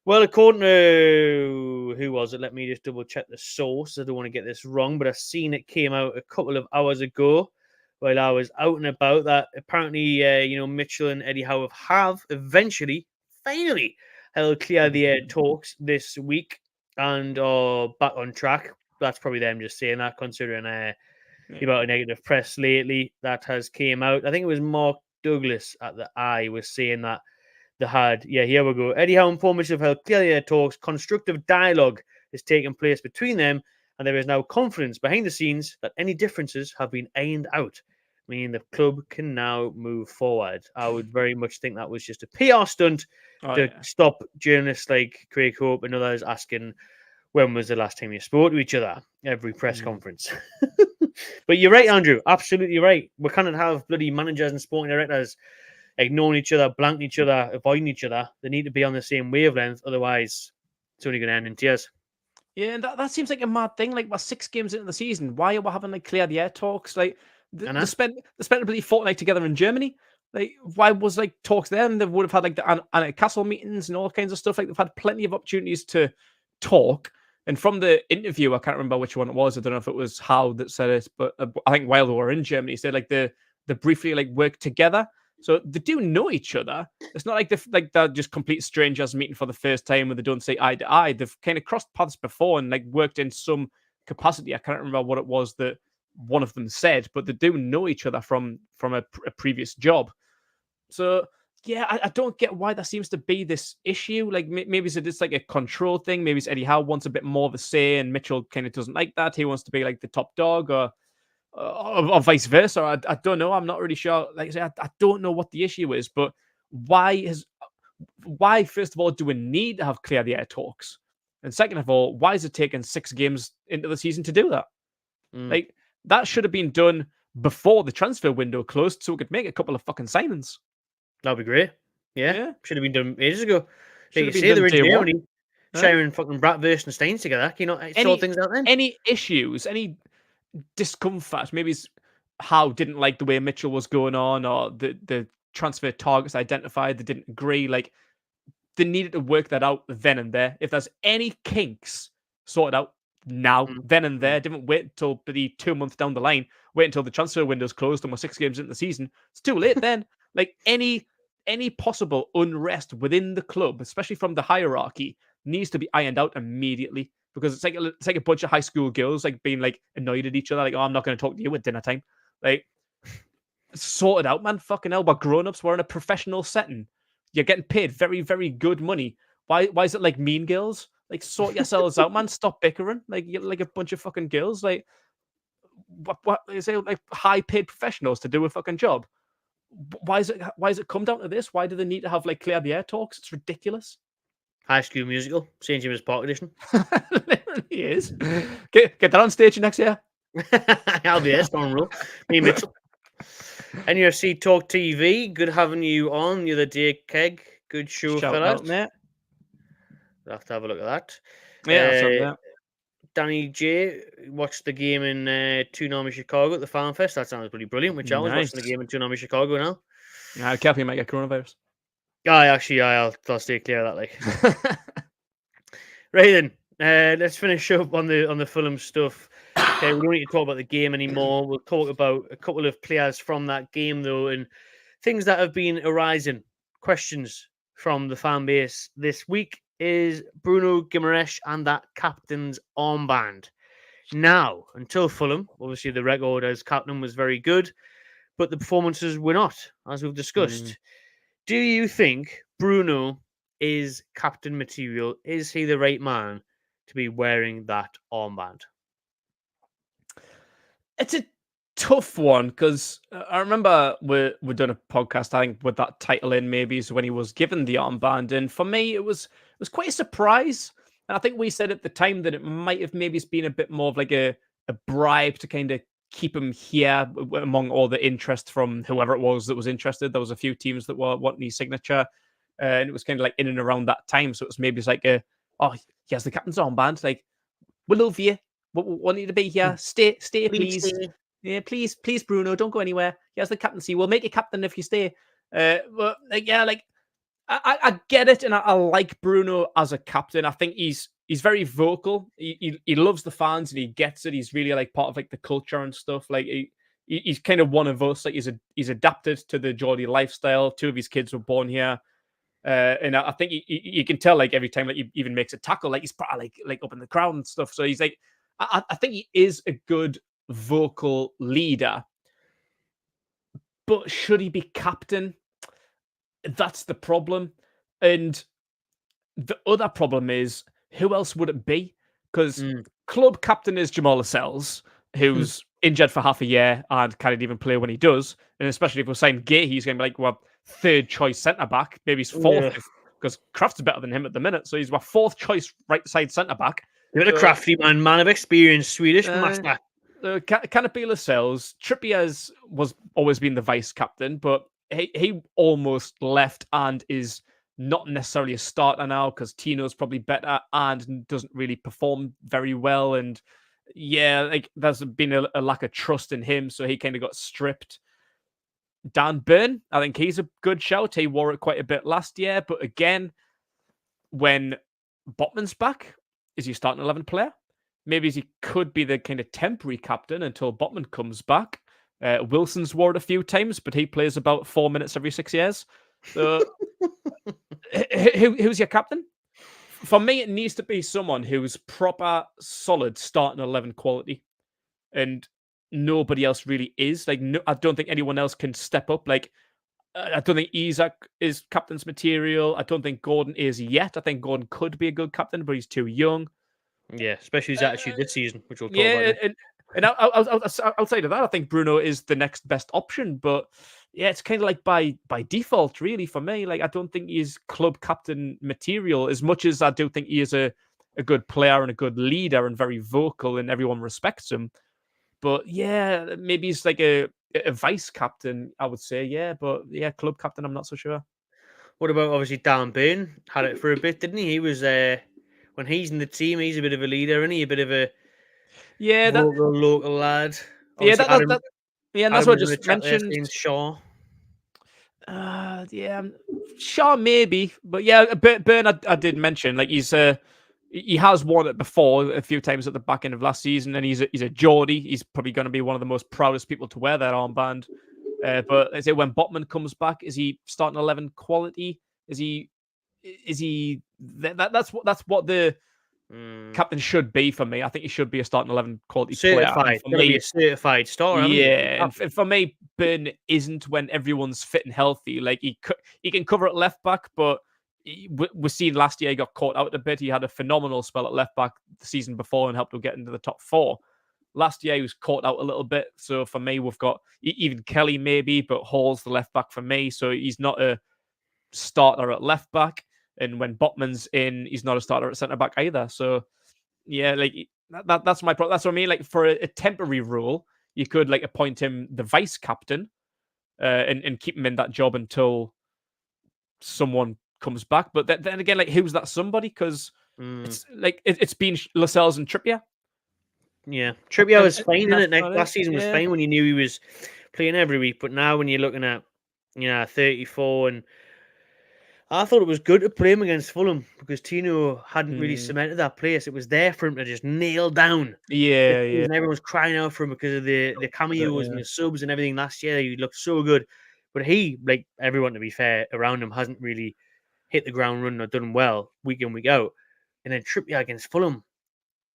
Well, according to who was it? Let me just double check the source. I don't want to get this wrong, but I've seen it came out a couple of hours ago while I was out and about that apparently, Mitchell and Eddie Howe have eventually, finally, held clear the air talks this week and are back on track. That's probably them just saying that, considering the amount of negative press lately that has came out. I think it was Mark Douglas at the Eye was saying that they had, here we go. Eddie Howe and Paul Mitchell have held clear the air talks. Constructive dialogue is taking place between them, and there is now confidence behind the scenes that any differences have been ironed out, meaning the club can now move forward. I would very much think that was just a PR stunt to stop journalists like Craig Hope and others asking, when was the last time you spoke to each other? Every press conference. But you're right, Andrew. Absolutely right. We cannot have bloody managers and sporting directors ignoring each other, blanking each other, avoiding each other. They need to be on the same wavelength. Otherwise, it's only going to end in tears. Yeah, and that seems like a mad thing. Like, we're 6 games into the season. Why are we having, like, clear the air talks? Like, they spent a bloody fortnight together in Germany. Like, why was, like, talks there? And they would have had, like, the Newcastle meetings and all kinds of stuff. Like, they've had plenty of opportunities to talk. And from the interview, I can't remember which one it was. I don't know if it was Howe that said it, but I think while they were in Germany, he said, like, they briefly, like, worked together. So they do know each other. It's not like they're just complete strangers meeting for the first time and they don't say eye to eye. They've kind of crossed paths before and, like, worked in some capacity. I can't remember what it was that one of them said, but they do know each other from a previous job. So yeah, I don't get why there seems to be this issue. Like, maybe it's like a control thing. Maybe it's Eddie Howe wants a bit more of a say and Mitchell kind of doesn't like that. He wants to be like the top dog, or vice versa. I don't know. I'm not really sure. Like I say, I don't know what the issue is, but why, first of all, do we need to have clear the air talks? And second of all, why is it taking 6 games into the season to do that? Like, that should have been done before the transfer window closed so we could make a couple of fucking signings. That'd be great. Yeah. Should have been done ages ago. Should Like have you say, been they're done in day Germany, one. sharing fucking Bratwurst and Steins together. Can you not sort things out then? Any issues, any discomfort, maybe it's Howe didn't like the way Mitchell was going on, or the transfer targets identified, they didn't agree. Like, they needed to work that out then and there. If there's any kinks, sort it out now, then and there. Didn't wait until the 2 months down the line. Wait until the transfer window's closed and we're 6 games into the season. It's too late then. Like, any possible unrest within the club, especially from the hierarchy, needs to be ironed out immediately, because it's like a bunch of high school girls, like, being, like, annoyed at each other, like, oh, I'm not going to talk to you at dinner time. Like, sort it out, man. Fucking hell, we're grown-ups. We're in a professional setting. You're getting paid very, very good money. Why is it like Mean Girls? Like, sort yourselves out, man. Stop bickering. Like, you're like a bunch of fucking girls. Like, what is it, like, high-paid professionals to do a fucking job? Why is it come down to this? Why do they need to have, like, clear the air talks? It's ridiculous. High School Musical, St. James Park edition. Literally is. Get that on stage next year. I'll be there, Storm Roll. Me and Mitchell. NUFC Talk TV. Good having you on the other day, Keg. Good show, Shout fella. out, mate. We'll have to have a look at that. Yeah, Danny J watched the game in 2-0 Chicago at the Farm Fest. That sounds pretty brilliant. Which I was watching the game in 2-0 Chicago now. Nah, careful, you might get coronavirus. I'll stay clear of that. Like, right then, let's finish up on the Fulham stuff. Okay, we don't need to talk about the game anymore. We'll talk about a couple of players from that game, though, and things that have been arising. Questions from the fan base this week is Bruno Guimaraes and that captain's armband. Now, until Fulham, obviously the record as captain was very good, but the performances were not, as we've discussed. Do you think Bruno is captain material? Is he the right man to be wearing that armband? It's a tough one because I remember we done a podcast, I think, with that title in maybe is when he was given the armband, and for me it was quite a surprise. And I think we said at the time that it might have maybe been a bit more of like a bribe to kind of keep him here among all the interest from whoever it was that was interested. There was a few teams that were wanting his signature, and it was kind of like in and around that time. So it was maybe it's like oh, he has the captain's armband, like we love you. We want you to be here. Stay, Please please. stay. Yeah, please, Bruno, don't go anywhere. He has the captaincy. We'll make you captain if you stay. But like, yeah, like I get it, and I like Bruno as a captain. I think he's very vocal. He loves the fans and he gets it. He's really like part of like the culture and stuff. Like he's kind of one of us. Like he's adapted to the Geordie lifestyle. Two of his kids were born here. And I think you can tell like every time like he even makes a tackle, like he's probably like up in the crowd and stuff. So he's like, I think he is a good vocal leader. But should he be captain? That's the problem. And the other problem is who else would it be? Because club captain is Jamal Lascelles, who's injured for half a year and can't even play when he does. And especially if we're saying Gay, he's going to be like, well, third choice centre back, maybe he's fourth, because Kraft's better than him at the minute. So he's our fourth choice right side centre back. Give it a crafty man of experience, Swedish master. Can it be Lascelles? Trippier's was always been the vice captain, but he almost left and is not necessarily a starter now because Tino's probably better and doesn't really perform very well. And yeah, like there's been a lack of trust in him, so he kind of got stripped. Dan Burn, I think he's a good shout. He wore it quite a bit last year, but again, when Botman's back, is he starting 11 player? Maybe he could be the kind of temporary captain until Botman comes back. Wilson's wore it a few times, but he plays about 4 minutes every 6 years. So, who's your captain? For me, it needs to be someone who's proper, solid, starting 11 quality. And nobody else really is. Like, no, I don't think anyone else can step up. Like, I don't think Isak is captain's material. I don't think Gordon is yet. I think Gordon could be a good captain, but he's too young. Yeah, especially his attitude this season, which we'll talk about. And outside of that, I think Bruno is the next best option. But yeah, it's kind of like by default, really, for me. Like, I don't think he's club captain material as much as I do think he is a good player and a good leader and very vocal and everyone respects him. But yeah, maybe he's like a vice captain, I would say. Yeah, but yeah, club captain, I'm not so sure. What about obviously Dan Burn? Had it for a bit, didn't he? He was when he's in the team, he's a bit of a leader, isn't he? A bit of a local lad. Obviously, and that's what I just mentioned. Shaw. Yeah, Shaw maybe, but yeah, Burn I did mention like he has worn it before a few times at the back end of last season, and he's a Geordie. He's probably going to be one of the most proudest people to wear that armband. But I say when Botman comes back, is he starting 11 quality? Is he? That's what the captain should be for me. I think he should be a starting 11 quality certified. player. Be a certified starter. Yeah, and for me, Burn isn't when everyone's fit and healthy. Like he can cover at left back, but we seen last year he got caught out a bit. He had a phenomenal spell at left back the season before and helped him get into the top 4. Last year he was caught out a little bit. So for me, we've got even Kelly maybe, but Hall's the left back for me. So he's not a starter at left back. And when Botman's in, he's not a starter at centre back either. So yeah, like that's my problem. That's what I mean. Like for a temporary role, you could like appoint him the vice captain and keep him in that job until someone comes back. But then again, like who's that somebody? Because it's like it's been Lascelles and Trippier. Yeah, Trippier was fine, isn't it? Last season was fine when you knew he was playing every week. But now when you're looking at 34, and I thought it was good to play him against Fulham because Tino hadn't really cemented that place. It was there for him to just nail down. Yeah. And everyone was crying out for him because of the cameos and the subs and everything last year. He looked so good. But he, like everyone to be fair, around him hasn't really hit the ground running or done well week in, week out. And then Trippier against Fulham,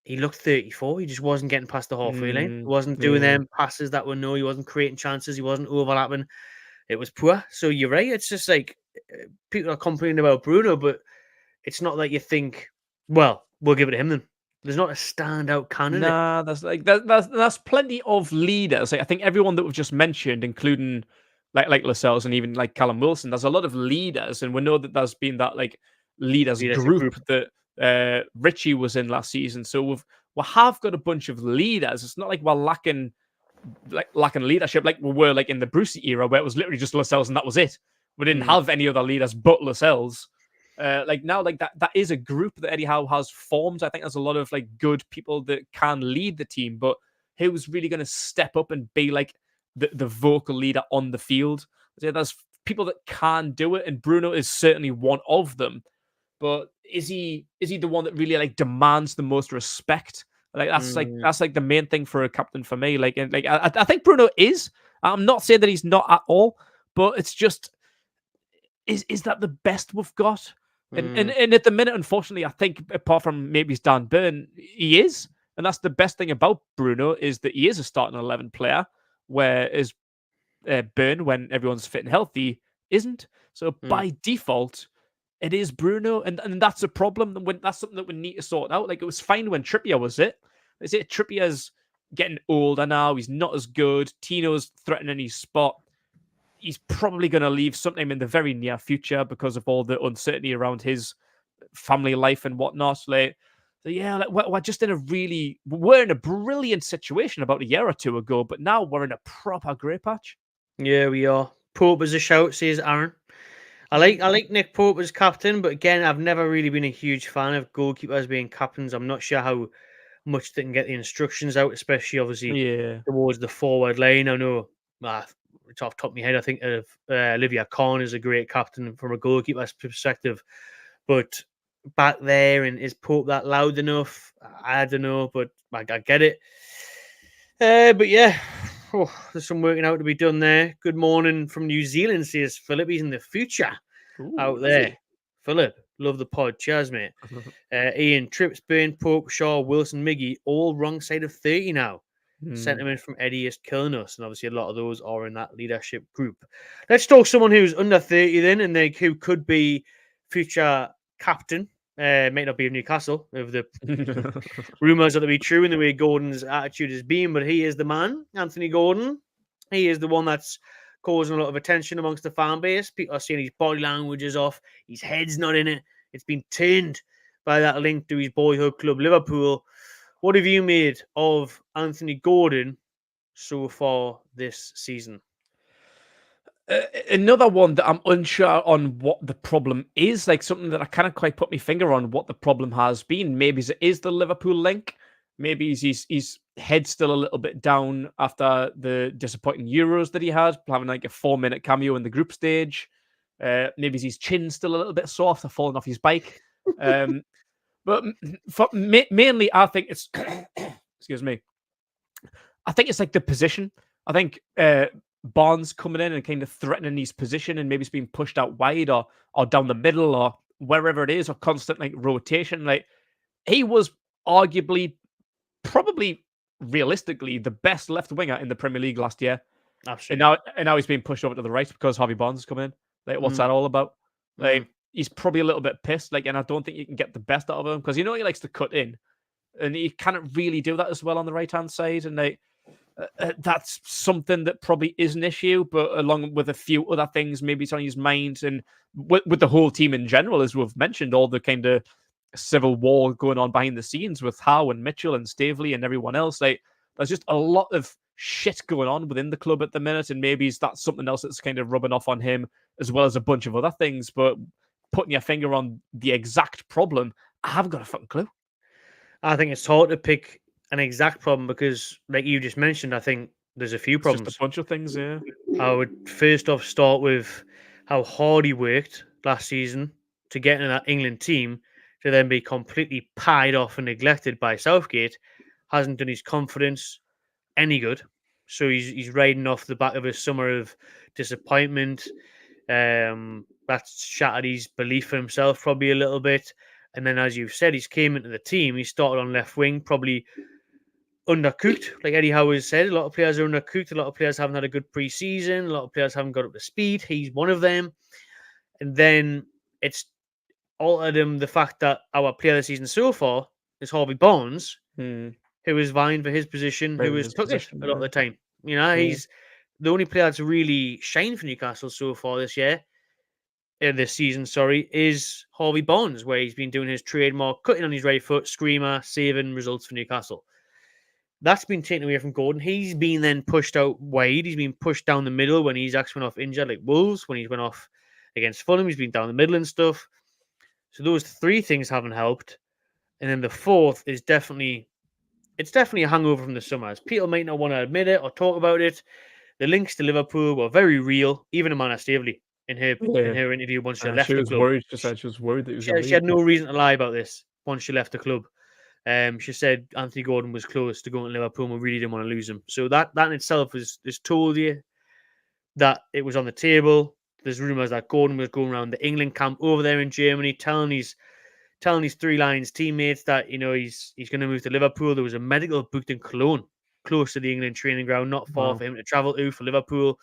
he looked 34. He just wasn't getting past the halfway line. He wasn't doing them passes that were no. He wasn't creating chances. He wasn't overlapping. It was poor. So you're right. It's just like people are complaining about Bruno, but it's not like you think, well, we'll give it to him then. There's not a standout candidate. Nah, that's plenty of leaders. Like, I think everyone that we've just mentioned, including like Lascelles and even like Callum Wilson, there's a lot of leaders, and we know that there's been that like leaders Leadership group group. that Richie was in last season. So we have got a bunch of leaders. It's not like we're lacking leadership like we were like in the Brucey era, where it was literally just Lascelles and that was it. We didn't have any other leaders but Lascelles. Like now, like that is a group that Eddie Howe has formed. I think there's a lot of like good people that can lead the team, but who's really going to step up and be like the vocal leader on the field? There's people that can do it, and Bruno is certainly one of them. But is he the one that really like demands the most respect? Like that's like the main thing for a captain for me. Like, and like I think Bruno is. I'm not saying that he's not at all, but it's just is that the best we've got? And at the minute, unfortunately, I think apart from maybe Dan Burn, he is. And that's the best thing about Bruno, is that he is a starting 11 player, whereas Burn, when everyone's fit and healthy, isn't. So by default, it is Bruno, and that's a problem. That's something that we need to sort out. Like, it was fine when Trippier was it. Is it Trippier's getting older now? He's not as good. Tino's threatening his spot. He's probably going to leave sometime in the very near future because of all the uncertainty around his family life and whatnot. Like, so yeah, like we're just we're in a brilliant situation about a year or two ago, but now we're in a proper grey patch. Yeah, we are. Pope as a shout, says Aaron. I like Nick Pope as captain, but again, I've never really been a huge fan of goalkeepers being captains. I'm not sure how much they can get the instructions out, especially obviously towards the forward line. I know it's off the top of my head. I think of Olivia Kahn is a great captain from a goalkeeper's perspective, but back there, and is Pope that loud enough? I don't know, but I get it. But yeah, there's some working out to be done there. Good morning from New Zealand, says Philip. He's in the future. Ooh, out there. Philip, love the pod. Cheers, mate. Ian, Trips, Burn, Pope, Shaw, Wilson, Miggy, all wrong side of 30 now. Sentiment from Eddie is killing us, and obviously a lot of those are in that leadership group. Let's talk someone who's under 30 then, and who could be future captain. Might not be of Newcastle, if the rumours are to be true in the way Gordon's attitude has been, but he is the man, Anthony Gordon. He is the one that's causing a lot of attention amongst the fan base. People are seeing his body language is off. His head's not in it. It's been turned by that link to his boyhood club, Liverpool. What have you made of Anthony Gordon so far this season? Another one that I'm unsure on what the problem is, like something that I can't quite put my finger on what the problem has been. Maybe it is the Liverpool link. Maybe his head's still a little bit down after the disappointing Euros that he had, having like a 4-minute cameo in the group stage. Maybe his chin's still a little bit sore after falling off his bike. But mainly, I think it's excuse me. I think it's like the position. I think Barnes coming in and kind of threatening his position, and maybe it's being pushed out wide or down the middle or wherever it is, or constant like rotation. Like, he was arguably, probably realistically, the best left winger in the Premier League last year. Absolutely. And now he's being pushed over to the right because Harvey Barnes is coming in. Like, what's that all about? Like, he's probably a little bit pissed. Like, and I don't think you can get the best out of him because he likes to cut in, and he can't really do that as well on the right hand side. And like, that's something that probably is an issue, but along with a few other things, maybe it's on his mind, and with the whole team in general, as we've mentioned, all the kind of civil war going on behind the scenes with Howe and Mitchell and Staveley and everyone else. Like, there's just a lot of shit going on within the club at the minute, and maybe that's something else that's kind of rubbing off on him, as well as a bunch of other things. But putting your finger on the exact problem, I haven't got a fucking clue. I think it's hard to pick an exact problem because, like you just mentioned, I think there's a few problems. Just a bunch of things, yeah. I would first off start with how hard he worked last season to get into that England team, to then be completely pied off and neglected by Southgate. Hasn't done his confidence any good. So he's riding off the back of a summer of disappointment. That's shattered his belief in himself probably a little bit. And then, as you've said, he's came into the team. He started on left wing, probably undercooked. Like Eddie Howe has said, a lot of players are undercooked. A lot of players haven't had a good pre-season. A lot of players haven't got up to speed. He's one of them. And then it's altered him the fact that our player of the season so far is Harvey Barnes, Mm. who is vying for his position, who has took it a lot of the time. You know, he's the only player that's really shined for Newcastle so far this season, is Harvey Barnes, where he's been doing his trademark, cutting on his right foot, screamer, saving results for Newcastle. That's been taken away from Gordon. He's been then pushed out wide. He's been pushed down the middle when he's actually went off injured, like Wolves, when he went off against Fulham. He's been down the middle and stuff. So those three things haven't helped. And then the fourth is definitely a hangover from the summer. As Peter might not want to admit it or talk about it, the links to Liverpool were very real, even Amanda Staveley in her interview once she left the club. Worried. She said she was worried that he was she had no reason to lie about this once she left the club. She said Anthony Gordon was close to going to Liverpool and we really didn't want to lose him. So that in itself has told you that it was on the table. There's rumours that Gordon was going around the England camp over there in Germany, telling his Three Lions teammates that he's going to move to Liverpool. There was a medical booked in Cologne, close to the England training ground, not far for him to travel to for Liverpool.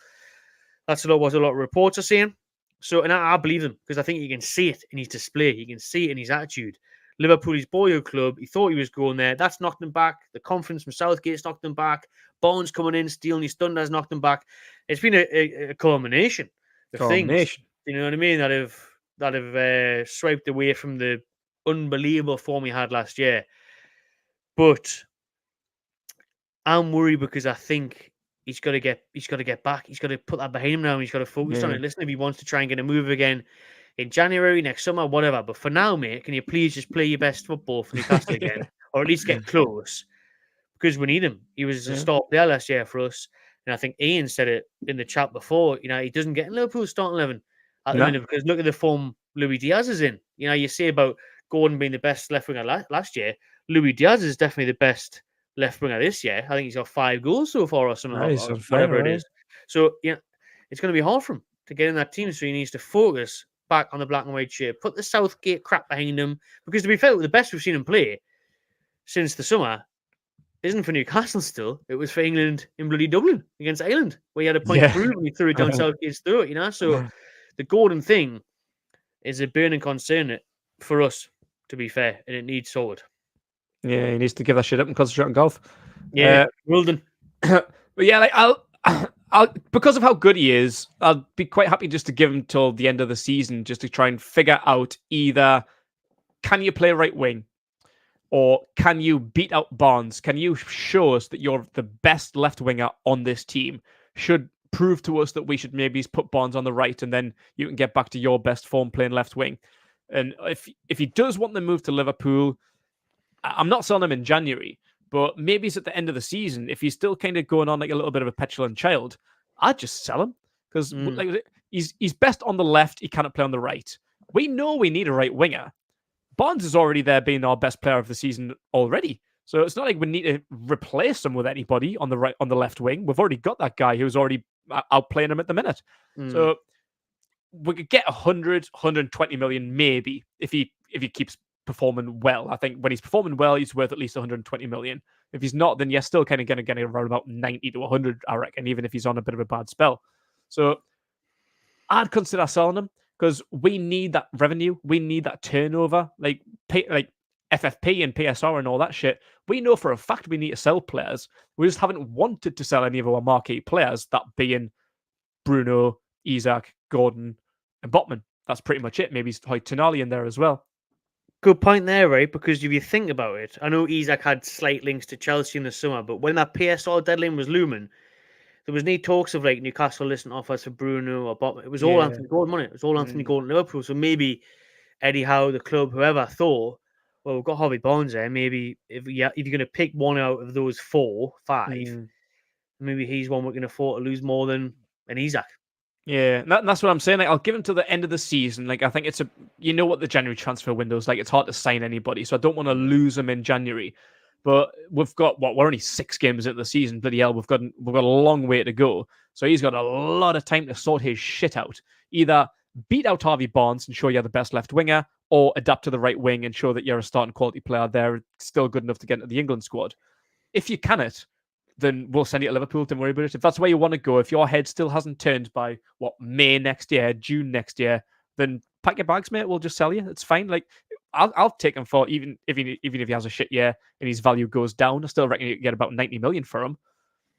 That's what a lot of reports are saying. So, and I believe them because I think you can see it in his display. You can see it in his attitude. Liverpool, his boyhood club, he thought he was going there. That's knocked him back. The confidence from Southgate's knocked him back. Barnes coming in, stealing his thunder has knocked him back. It's been a culmination of things. You know what I mean? That have swiped away from the unbelievable form he had last year. But I'm worried because I think he's got to get back. He's got to put that behind him now. And he's got to focus on it. Listen, if he wants to try and get a move again in January, next summer, whatever. But for now, mate, can you please just play your best football for Newcastle again, or at least get close? Because we need him. He was a star player last year for us, and I think Ian said it in the chat before. He doesn't get in Liverpool's starting 11 at the minute because look at the form Luis Diaz is in. You say about Gordon being the best left winger last year. Luis Diaz is definitely the best left winger this year. I think he's got 5 goals so far or something, or whatever it is. So it's going to be hard for him to get in that team. So he needs to focus back on the black and white shirt, put the Southgate crap behind him. Because to be fair, the best we've seen him play since the summer isn't for Newcastle still. It was for England in bloody Dublin against Ireland, where he had a point to prove and he threw it down Southgate's throat, So the Gordon thing is a burning concern for us, to be fair, and it needs sorted. Yeah, he needs to give that shit up and concentrate on golf. Yeah, well done. But yeah, I'll because of how good he is, I'll be quite happy just to give him till the end of the season, just to try and figure out either can you play right wing, or can you beat out Barnes? Can you show us that you're the best left winger on this team? Should prove to us that we should maybe put Barnes on the right, and then you can get back to your best form playing left wing. And if he does want to move to Liverpool, I'm not selling him in January, but maybe it's at the end of the season. If he's still kind of going on like a little bit of a petulant child, I'd just sell him because he's best on the left. He cannot play on the right. We know we need a right winger. Barnes is already there being our best player of the season already. So it's not like we need to replace him with anybody on the left wing. We've already got that guy who's already outplaying him at the minute. So we could get 100, 120 million maybe if he keeps performing well. I think when he's performing well, he's worth at least 120 million. If he's not, then you're still kind of going to get around about 90 to 100, I reckon, even if he's on a bit of a bad spell. So I'd consider selling him because we need that revenue. We need that turnover, like FFP and PSR and all that shit. We know for a fact we need to sell players. We just haven't wanted to sell any of our marquee players, that being Bruno, Isak, Gordon, and Botman. That's pretty much it. Maybe Tonali in there as well. Good point there, right? Because if you think about it, I know Isak had slight links to Chelsea in the summer, but when that PSR deadline was looming, there was no talks of like Newcastle listing offers for Bruno or Botman. It was all Anthony Gordon, wasn't it? It was all Anthony Gordon Liverpool. So maybe Eddie Howe, the club, whoever thought, well, we've got Harvey Barnes there. Maybe if you're going to pick one out of those 4, 5, maybe he's one we can afford to lose more than an Isak. Yeah, that's what I'm saying. Like, I'll give him to the end of the season. Like, I think it's what the January transfer window is like. It's hard to sign anybody, so I don't want to lose him in January. But we've got we're only 6 games into the season. Bloody hell, we've got a long way to go. So he's got a lot of time to sort his shit out. Either beat out Harvey Barnes and show you're the best left winger, or adapt to the right wing and show that you're a starting quality player there, still good enough to get into the England squad. If you can it, then we'll send you to Liverpool. Don't worry about it. If that's where you want to go, if your head still hasn't turned by May next year, June next year, then pack your bags, mate. We'll just sell you. It's fine. Like, I'll take him for even if he has a shit year and his value goes down. I still reckon you can get about 90 million for him.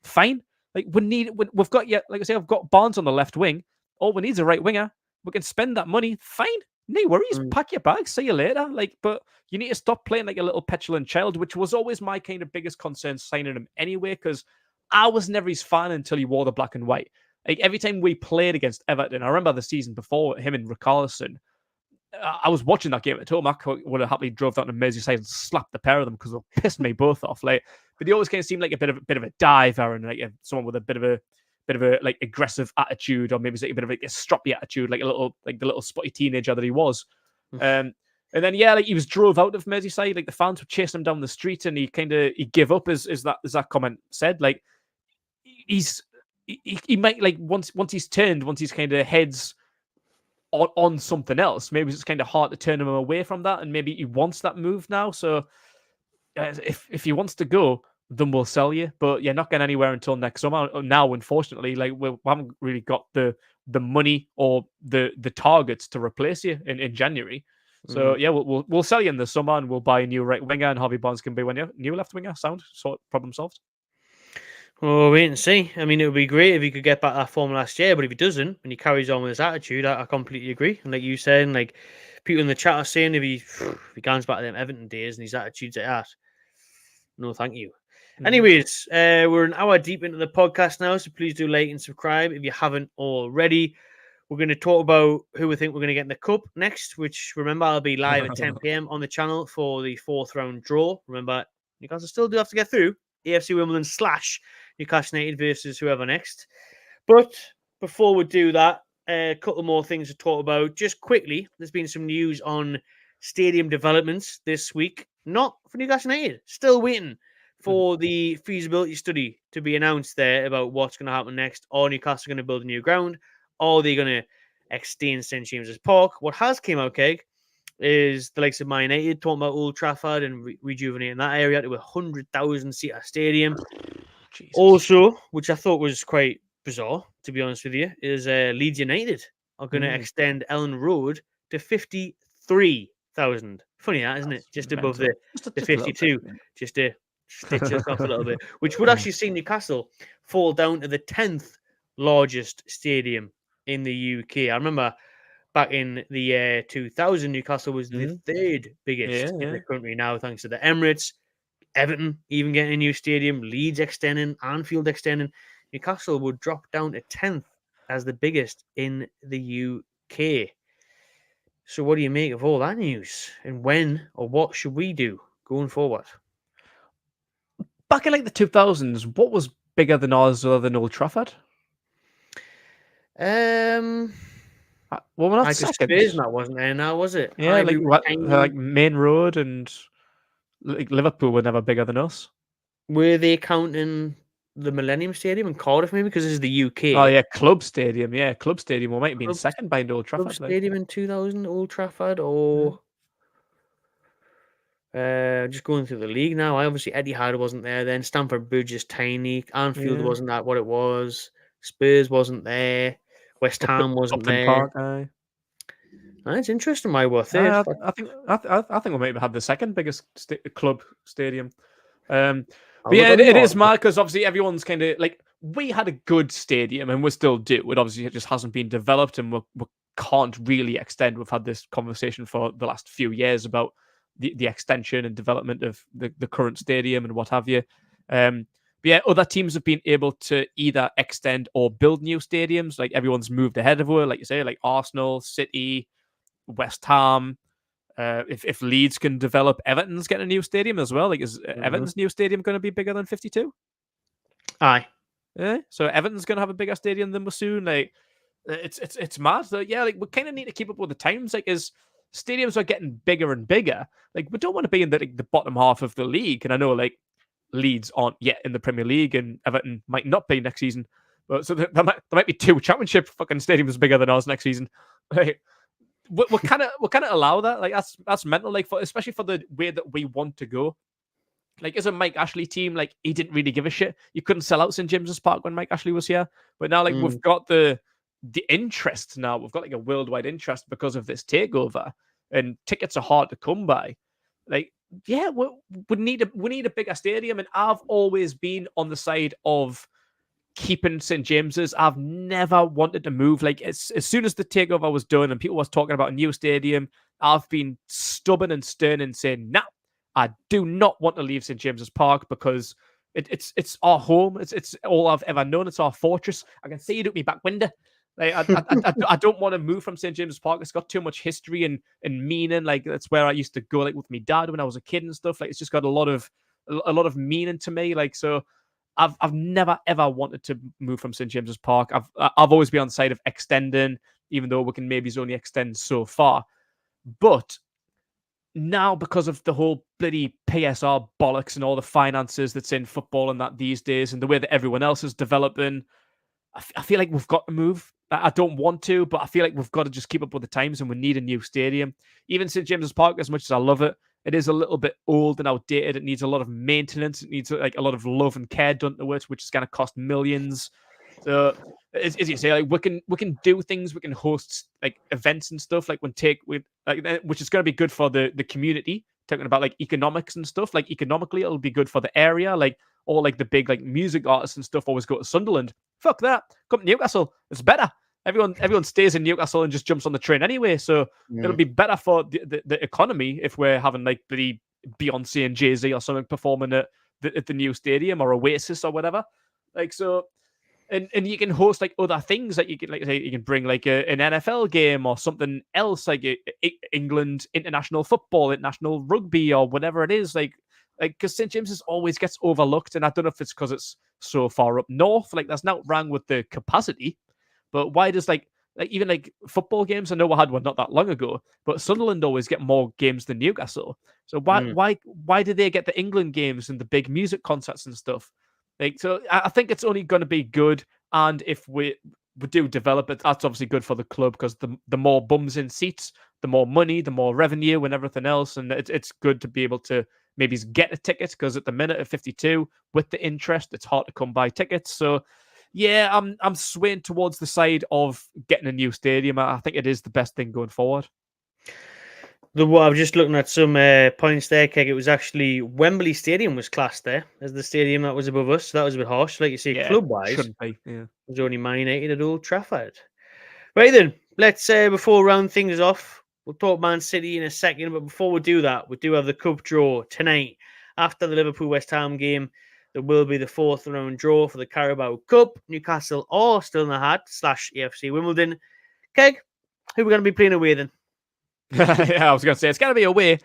Fine. Like we've got like I say, I've got Barnes on the left wing. All we need is a right winger. We can spend that money. Fine. No worries. Pack your bags. See you later. Like, but you need to stop playing like a little petulant child, which was always my kind of biggest concern signing him anyway, because I was never his fan until he wore the black and white. Like every time we played against Everton, I remember the season before him and Richarlison, I was watching that game at home. I would have happily drove down to Merseyside and slapped the pair of them because they pissed me both off. Like, but he always kind of seemed like a bit of a diver and like someone with a bit of a like aggressive attitude, or maybe like a bit of like a stroppy attitude, like the little spotty teenager that he was. And then like he was drove out of Merseyside. Like the fans were chasing him down the street, and he gave up. As that comment said, like he might like once he's kind of heads on something else, maybe it's kind of hard to turn him away from that, and maybe he wants that move now. So if he wants to go, then we'll sell you, but you're not getting anywhere until next summer. Now, unfortunately, like we haven't really got the money or the targets to replace you in January. So yeah, we'll sell you in the summer, and we'll buy a new right winger, and Harvey Barnes can be your new left winger. Problem solved. Well, wait and see. I mean, it would be great if he could get back that form last year, but if he doesn't, and he carries on with his attitude, I completely agree. And like you said, and like people in the chat are saying, if he comes back to them Everton days and his attitude's like that, no, thank you. Anyways, we're an hour deep into the podcast now, so please do like and subscribe if you haven't already. We're going to talk about who we think we're going to get in the cup next, which, remember, I'll be live at 10 p.m. on the channel for the 4th round draw. Remember, Newcastle still do have to get through. AFC Wimbledon / Newcastle United versus whoever next. But before we do that, a couple more things to talk about. Just quickly, there's been some news on stadium developments this week. Not for Newcastle United. Still waiting for the feasibility study to be announced there about what's going to happen next. Are Newcastle going to build a new ground? Or are they going to extend St James's Park? What has came out, Keg, is the likes of Man United talking about Old Trafford and rejuvenating that area to a 100,000-seater stadium. Jesus. Also, which I thought was quite bizarre, to be honest with you, is Leeds United are going to extend Ellen Road to 53,000. Funny that, isn't it? Just above the 52. Just to stitch us off a little bit. Which would actually see Newcastle fall down to the 10th largest stadium in the UK. I remember back in the year 2000, Newcastle was the 3rd biggest in the country now, thanks to the Emirates. Everton even getting a new stadium, Leeds extending, Anfield extending. Newcastle would drop down to 10th as the biggest in the UK. So what do you make of all that news? And when or what should we do going forward? Back in like the 2000s, what was bigger than ours other than Old Trafford? Well, we're not second. Spurs, that wasn't there now, was it? Yeah, like Main Road and like Liverpool were never bigger than us. Were they counting the Millennium Stadium in Cardiff, maybe? Because this is the UK. Oh, yeah, Club Stadium. Yeah, Club Stadium. We might have been second behind Old Trafford. Club Stadium in 2000, Old Trafford, or... just going through the league now. Obviously, Etihad wasn't there then. Stamford Bridge is tiny. Anfield wasn't that what it was. Spurs wasn't there. West Ham wasn't there. Park, It's interesting why we're third. I think we might have had the second biggest club stadium. But yeah, it is mad because obviously everyone's kind of like, we had a good stadium and we still do. It obviously just hasn't been developed, and we can't really extend. We've had this conversation for the last few years about the extension and development of the current stadium and what have you. But yeah, other teams have been able to either extend or build new stadiums. Like everyone's moved ahead of her, like you say, like Arsenal, City, West Ham. If Leeds can develop, Everton's getting a new stadium as well. Like, is Everton's new stadium going to be bigger than 52? Aye. Yeah. So Everton's going to have a bigger stadium than we soon. Like, it's mad. So yeah, like we kind of need to keep up with the times. Like, as stadiums are getting bigger and bigger, like we don't want to be in the bottom half of the league. And I know like Leeds aren't yet in the Premier League, and Everton might not be next season. But so there might be 2 championship fucking stadiums bigger than ours next season. Like, we kind of allow that. Like that's mental. Like especially for the way that we want to go. Like as a Mike Ashley team, like he didn't really give a shit. You couldn't sell out St James's Park when Mike Ashley was here, but now like we've got the interest now. We've got like a worldwide interest because of this takeover. and tickets are hard to come by. Like, yeah, we need a bigger stadium, and I've always been on the side of keeping St James's. I've never wanted to move. Like, as soon as the takeover was done and people was talking about a new stadium, I've been stubborn and stern and saying, no, I do not want to leave St James's Park because it's our home. It's all I've ever known. It's our fortress. I can see it at my back window. Like, I don't want to move from St James's Park. It's got too much history and meaning. Like, that's where I used to go, like, with my dad when I was a kid and stuff. Like, it's just got a lot of meaning to me. Like, so I've never ever wanted to move from St James's Park. I've always been on the side of extending, even though we can maybe only extend so far. But now, because of the whole bloody PSR bollocks and all the finances that's in football and that these days, and the way that everyone else is developing, I feel like we've got to move. I don't want to, but I feel like we've got to just keep up with the times, and we need a new stadium. Even St James's Park, as much as I love it, it is a little bit old and outdated. It needs a lot of maintenance. It needs like a lot of love and care done to it, which is going to cost millions. So, as you say, like, we can do things. We can host like events and stuff. Like, which is going to be good for the community. Talking about like economics and stuff. Like, economically, it'll be good for the area. Like, all like the big like music artists and stuff always go to Sunderland. Fuck that. Come to Newcastle. It's better. Everyone stays in Newcastle and just jumps on the train anyway. So it'll be better for the economy if we're having like the Beyonce and Jay-Z or something performing at the new stadium or Oasis or whatever. Like, so, and you can host like other things that you can, like, say you can bring like an NFL game or something else, like England international football, international rugby or whatever it is. Like because St James's always gets overlooked, and I don't know if it's because it's so far up north. Like, there's nothing wrong with the capacity, but why does like even like football games? I know we had one not that long ago, but Sunderland always get more games than Newcastle. So why do they get the England games and the big music concerts and stuff? Like, so I think it's only going to be good, and if we do develop it, that's obviously good for the club because the more bums in seats, the more money, the more revenue, and everything else, and it's good to be able to maybe get a ticket because at the minute at 52 with the interest, it's hard to come by tickets. So yeah, I'm swaying towards the side of getting a new stadium. I think it is the best thing going forward. I was just looking at some points there, Keg. It was actually Wembley Stadium was classed there as the stadium that was above us. So that was a bit harsh. Like you say, club-wise, shouldn't be. Yeah, it was only Man United at Old Trafford. Right then, let's before we round things off, we'll talk Man City in a second. But before we do that, we do have the cup draw tonight after the Liverpool West Ham game. There will be the fourth round draw for the Carabao Cup. Newcastle are still in the hat / AFC Wimbledon. Keg, who are we going to be playing away then? Yeah, I was going to say it's going to be away,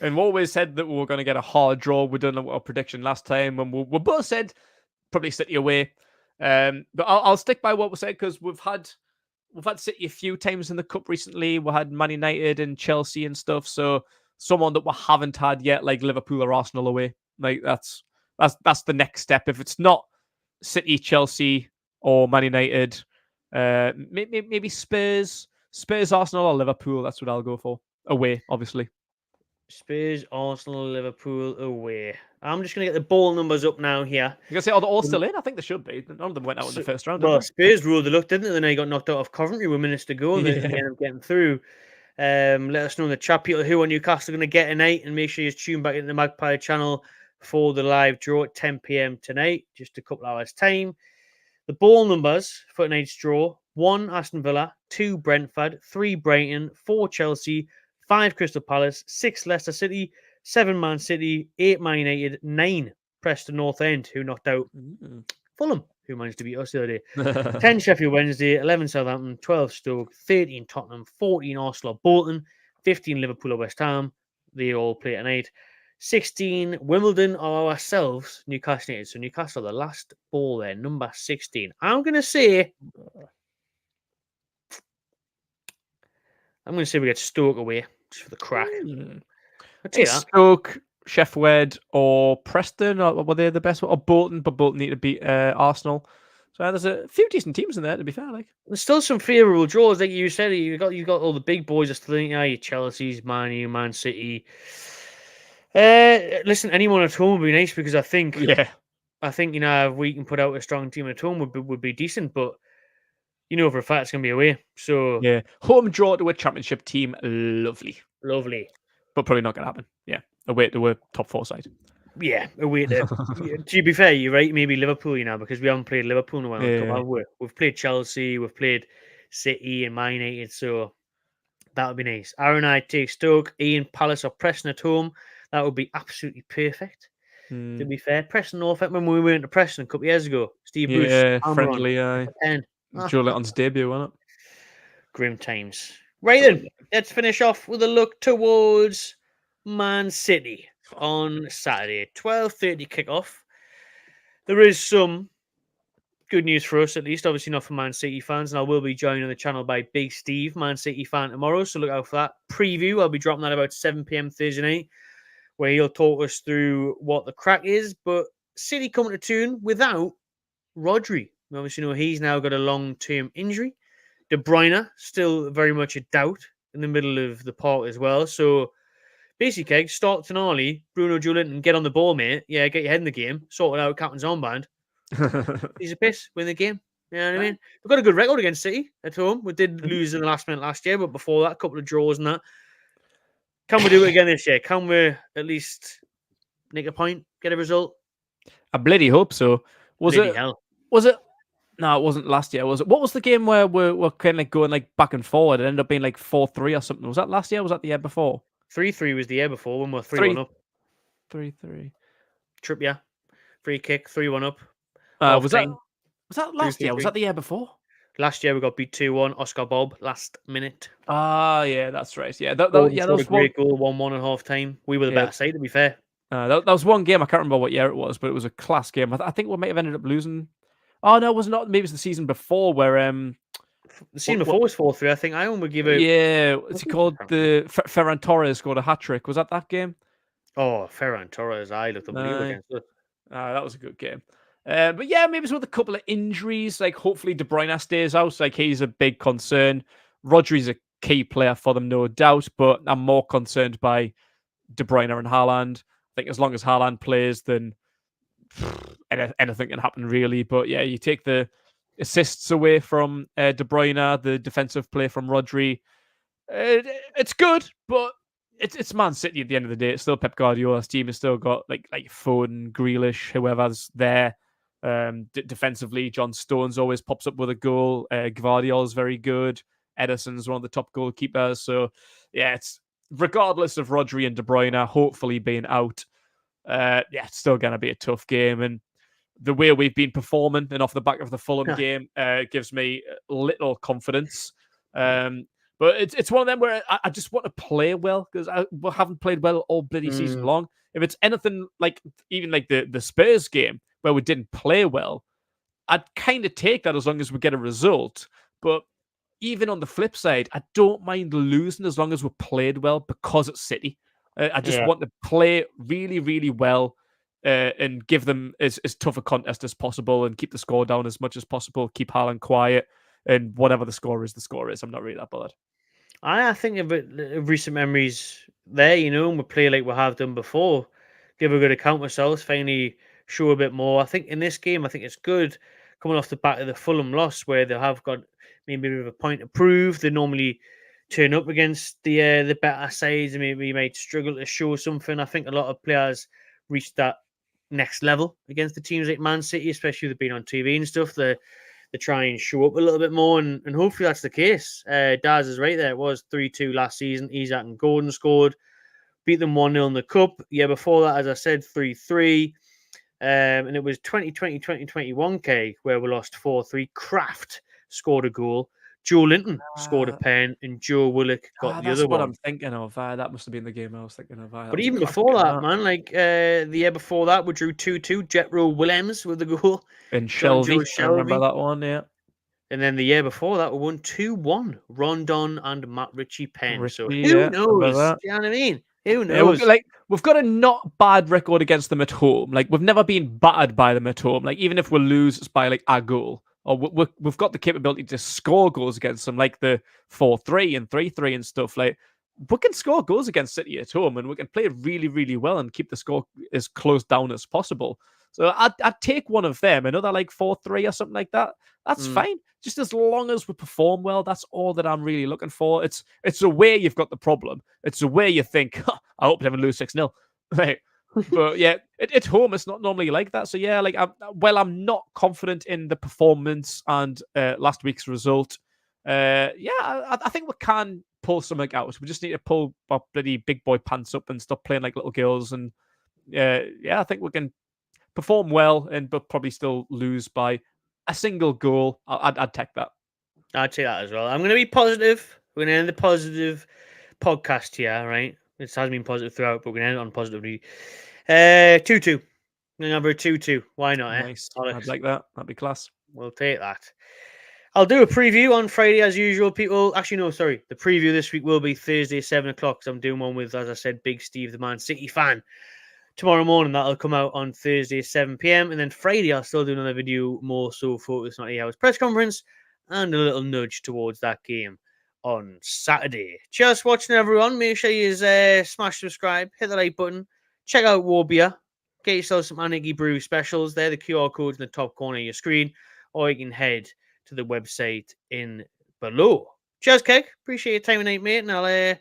and we always said that we were going to get a hard draw. We done a prediction last time, and we both said probably City away. But I'll stick by what we said because we've had City a few times in the cup recently. We had Man United and Chelsea and stuff. So someone that we haven't had yet, like Liverpool or Arsenal away, like that's the next step. If it's not City, Chelsea, or Man United, maybe Spurs, Arsenal, or Liverpool. That's what I'll go for. Away, obviously. Spurs, Arsenal, Liverpool away. I'm just going to get the ball numbers up now here. You can say, are they all still in? I think they should be. None of them went out in the first round. Well, Spurs ruled the luck, didn't they? Then they got knocked out of Coventry with minutes to go, and they ended up getting through. Let us know in the chat, people who are Newcastle going to get tonight, and make sure you tune back into the Magpie channel for the live draw at 10 p.m. tonight, just a couple hours' time. The ball numbers for tonight's draw: 1 Aston Villa, 2 Brentford, 3 Brighton, 4 Chelsea, 5 Crystal Palace, 6 Leicester City, 7 Man City, 8 Man United, 9 Preston North End, who knocked out Fulham, who managed to beat us the other day, 10 Sheffield Wednesday, 11 Southampton, 12 Stoke, 13 Tottenham, 14 Arsenal Bolton, 15 Liverpool or West Ham. They all play tonight. 16 Wimbledon or ourselves, Newcastle United. So Newcastle, the last ball there, number 16. I'm going to say we get Stoke away just for the crack. I'd say that. Stoke, Sheffield, or Preston, or were they the best one? Or Bolton, but Bolton need to beat Arsenal. So there's a few decent teams in there, to be fair. Like, there's still some favourable draws, like you said. You got all the big boys are still in there. Your Chelsea's, Man U, Man City. Listen, anyone at home would be nice because I think if we can put out a strong team at home would be decent, but for a fact it's going to be away. So yeah, home draw to a championship team, lovely. Lovely. but probably not going to happen. Yeah, away to a top 4 side. Yeah, away to. To be fair, you're right. Maybe Liverpool, because we haven't played Liverpool in a while. Yeah. Have we? We've played Chelsea, we've played City and Man United, so that would be nice. Aaron and I take Stoke, Ian Palace or Preston at home. That would be absolutely perfect. To be fair, Preston North when we went to Preston a couple of years ago. Steve Bruce, Yeah, Cameron, friendly. number 10. Joe Litton's debut, wasn't it? Grim times. Right then, let's finish off with a look towards Man City on Saturday, 12:30 kickoff. There is some good news for us, at least. Obviously, not for Man City fans, and I will be joined on the channel by Big Steve, Man City fan, tomorrow. So look out for that preview. I'll be dropping that about 7 p.m. Thursday night, where he'll talk us through what the crack is. But City coming to tune without Rodri. We obviously know he's now got a long-term injury. De Bruyne still very much a doubt in the middle of the park as well. So basically, start Tonali, Bruno, Julian, and get on the ball, mate. Yeah, get your head in the game. Sort it out, captain's armband. He's a piss, win the game. You know what I mean? We've got a good record against City at home. We did lose in the last minute last year, but before that, a couple of draws and that. Can we do it again this year? Can we at least nick a point, get a result? I bloody hope so. Was Bloody it? hell. Was it? No, it wasn't last year. Was it? What was the game where we're kind of like going like back and forward? It ended up being like 4-3 or something. Was that last year? Or was that the year before? 3-3 was the year before when we were 3-1 up. 3-3. Trippier, free kick, 3-1 up. Was that last year? Was that the year before? Last year we got beat 2-1. Oscar Bob last minute. Yeah, that's right. Yeah, that was a great goal, 1-1 at half time. We were the better side, to be fair. That was one game. I can't remember what year it was, but it was a class game. I think we might have ended up losing. Oh no, it was not. Maybe it was the season before where the season before was 4-3. I think I only give it. Yeah, what's he called? The Ferran Torres scored a hat trick. Was that game? Oh, Ferran Torres! I looked unbelievable against it. That was a good game. But yeah, maybe it's with a couple of injuries. Like hopefully De Bruyne stays out. Like he's a big concern. Rodri's a key player for them, no doubt. But I'm more concerned by De Bruyne and Haaland. I think as long as Haaland plays, then anything can happen, really. But yeah, you take the assists away from De Bruyne, the defensive play from Rodri. It's good, but it's Man City at the end of the day. It's still Pep Guardiola's team. It's still got like Foden, Grealish, whoever's there. Defensively, John Stones always pops up with a goal. Gvardiol's very good. Ederson's one of the top goalkeepers. So yeah, it's regardless of Rodri and De Bruyne hopefully being out. It's still going to be a tough game. And the way we've been performing and off the back of the Fulham game gives me little confidence. But it's one of them where I just want to play well because we haven't played well all bloody season long. If it's anything like even like the Spurs game where we didn't play well, I'd kind of take that as long as we get a result. But even on the flip side, I don't mind losing as long as we played well because it's City. I just want to play really, really well and give them as tough a contest as possible and keep the score down as much as possible, keep Haaland quiet, and whatever the score is, the score is. I'm not really that bothered. I think of recent memories there, and we play like we have done before. Give a good account of ourselves, finally show a bit more. I think in this game, I think it's good coming off the back of the Fulham loss where they have got maybe a bit of a point to prove. They normally turn up against the better sides and maybe might struggle to show something. I think a lot of players reach that next level against the teams like Man City, especially if they've been on TV and stuff. They try and show up a little bit more, and hopefully that's the case. Daz is right there. It was 3-2 last season. Isak and Gordon scored. Beat them 1-0 in the Cup. Yeah, before that, as I said, 3-3. And it was 2020-2021 where we lost 4-3. Kraft scored a goal. Joe Linton scored a pen, and Joe Willock got the other one. That's what I'm thinking of. That must have been the game I was thinking of. But even before that, man, like the year before that, we drew 2-2. Jetro Willems with the goal. And Shelby, I remember that one, yeah. And then the year before that, we won 2-1. Rondon and Matt Ritchie pen. So who knows? Do you know what I mean? Who knows? We've got a not bad record against them at home. Like, we've never been battered by them at home. Like, even if we lose, it's by like a goal. Or we've got the capability to score goals against them, like the 4-3 and 3-3 and stuff. Like, we can score goals against City at home, and we can play really, really well and keep the score as close down as possible. So I'd take one of them, another like 4-3 or something like that. That's fine. Just as long as we perform well, that's all that I'm really looking for. It's the way you've got the problem. It's the way you think, I hope they never lose 6-0. Right. But yeah, it's home. It's not normally like that. So yeah, like I'm not confident in the performance and last week's result. I think we can pull something out. We just need to pull our bloody big boy pants up and stop playing like little girls. And I think we can perform well but probably still lose by a single goal. I'd take that. I'd say that as well. I'm going to be positive. We're going to end the positive podcast here, right? It has been positive throughout, but we're going to end it on positivity. 2-2. Number 2-2. Why not? Nice. I'd like that. That'd be class. We'll take that. I'll do a preview on Friday as usual. People, actually, no, sorry. The preview this week will be Thursday, 7 o'clock. Because I'm doing one with, as I said, Big Steve, the Man City fan. Tomorrow morning, that'll come out on Thursday, 7 p.m. And then Friday, I'll still do another video more so focused on 8 hours press conference and a little nudge towards that game on Saturday. Just watching, everyone. Make sure you smash subscribe, hit the like button, check out Warbia, get yourself some Anarchy Brew specials. They're the QR codes in the top corner of your screen, or you can head to the website in below. Cheers, Keg. Appreciate your time tonight, mate. And I'll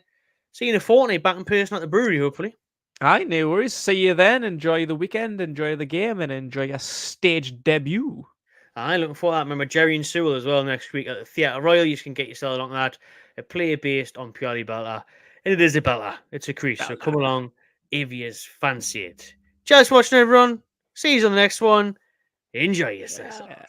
see you in a fortnight back in person at the brewery, hopefully. Aye, no worries. See you then. Enjoy the weekend, enjoy the game, and enjoy your stage debut. Aye, looking forward to that. Remember Jerry and Sewell as well next week at the Theatre Royal. You can get yourself along that. A play based on purely Belter. And it is a Belter. It's a crease. So come along if you fancy it. Just watching, everyone. See you on the next one. Enjoy yourself. Yeah.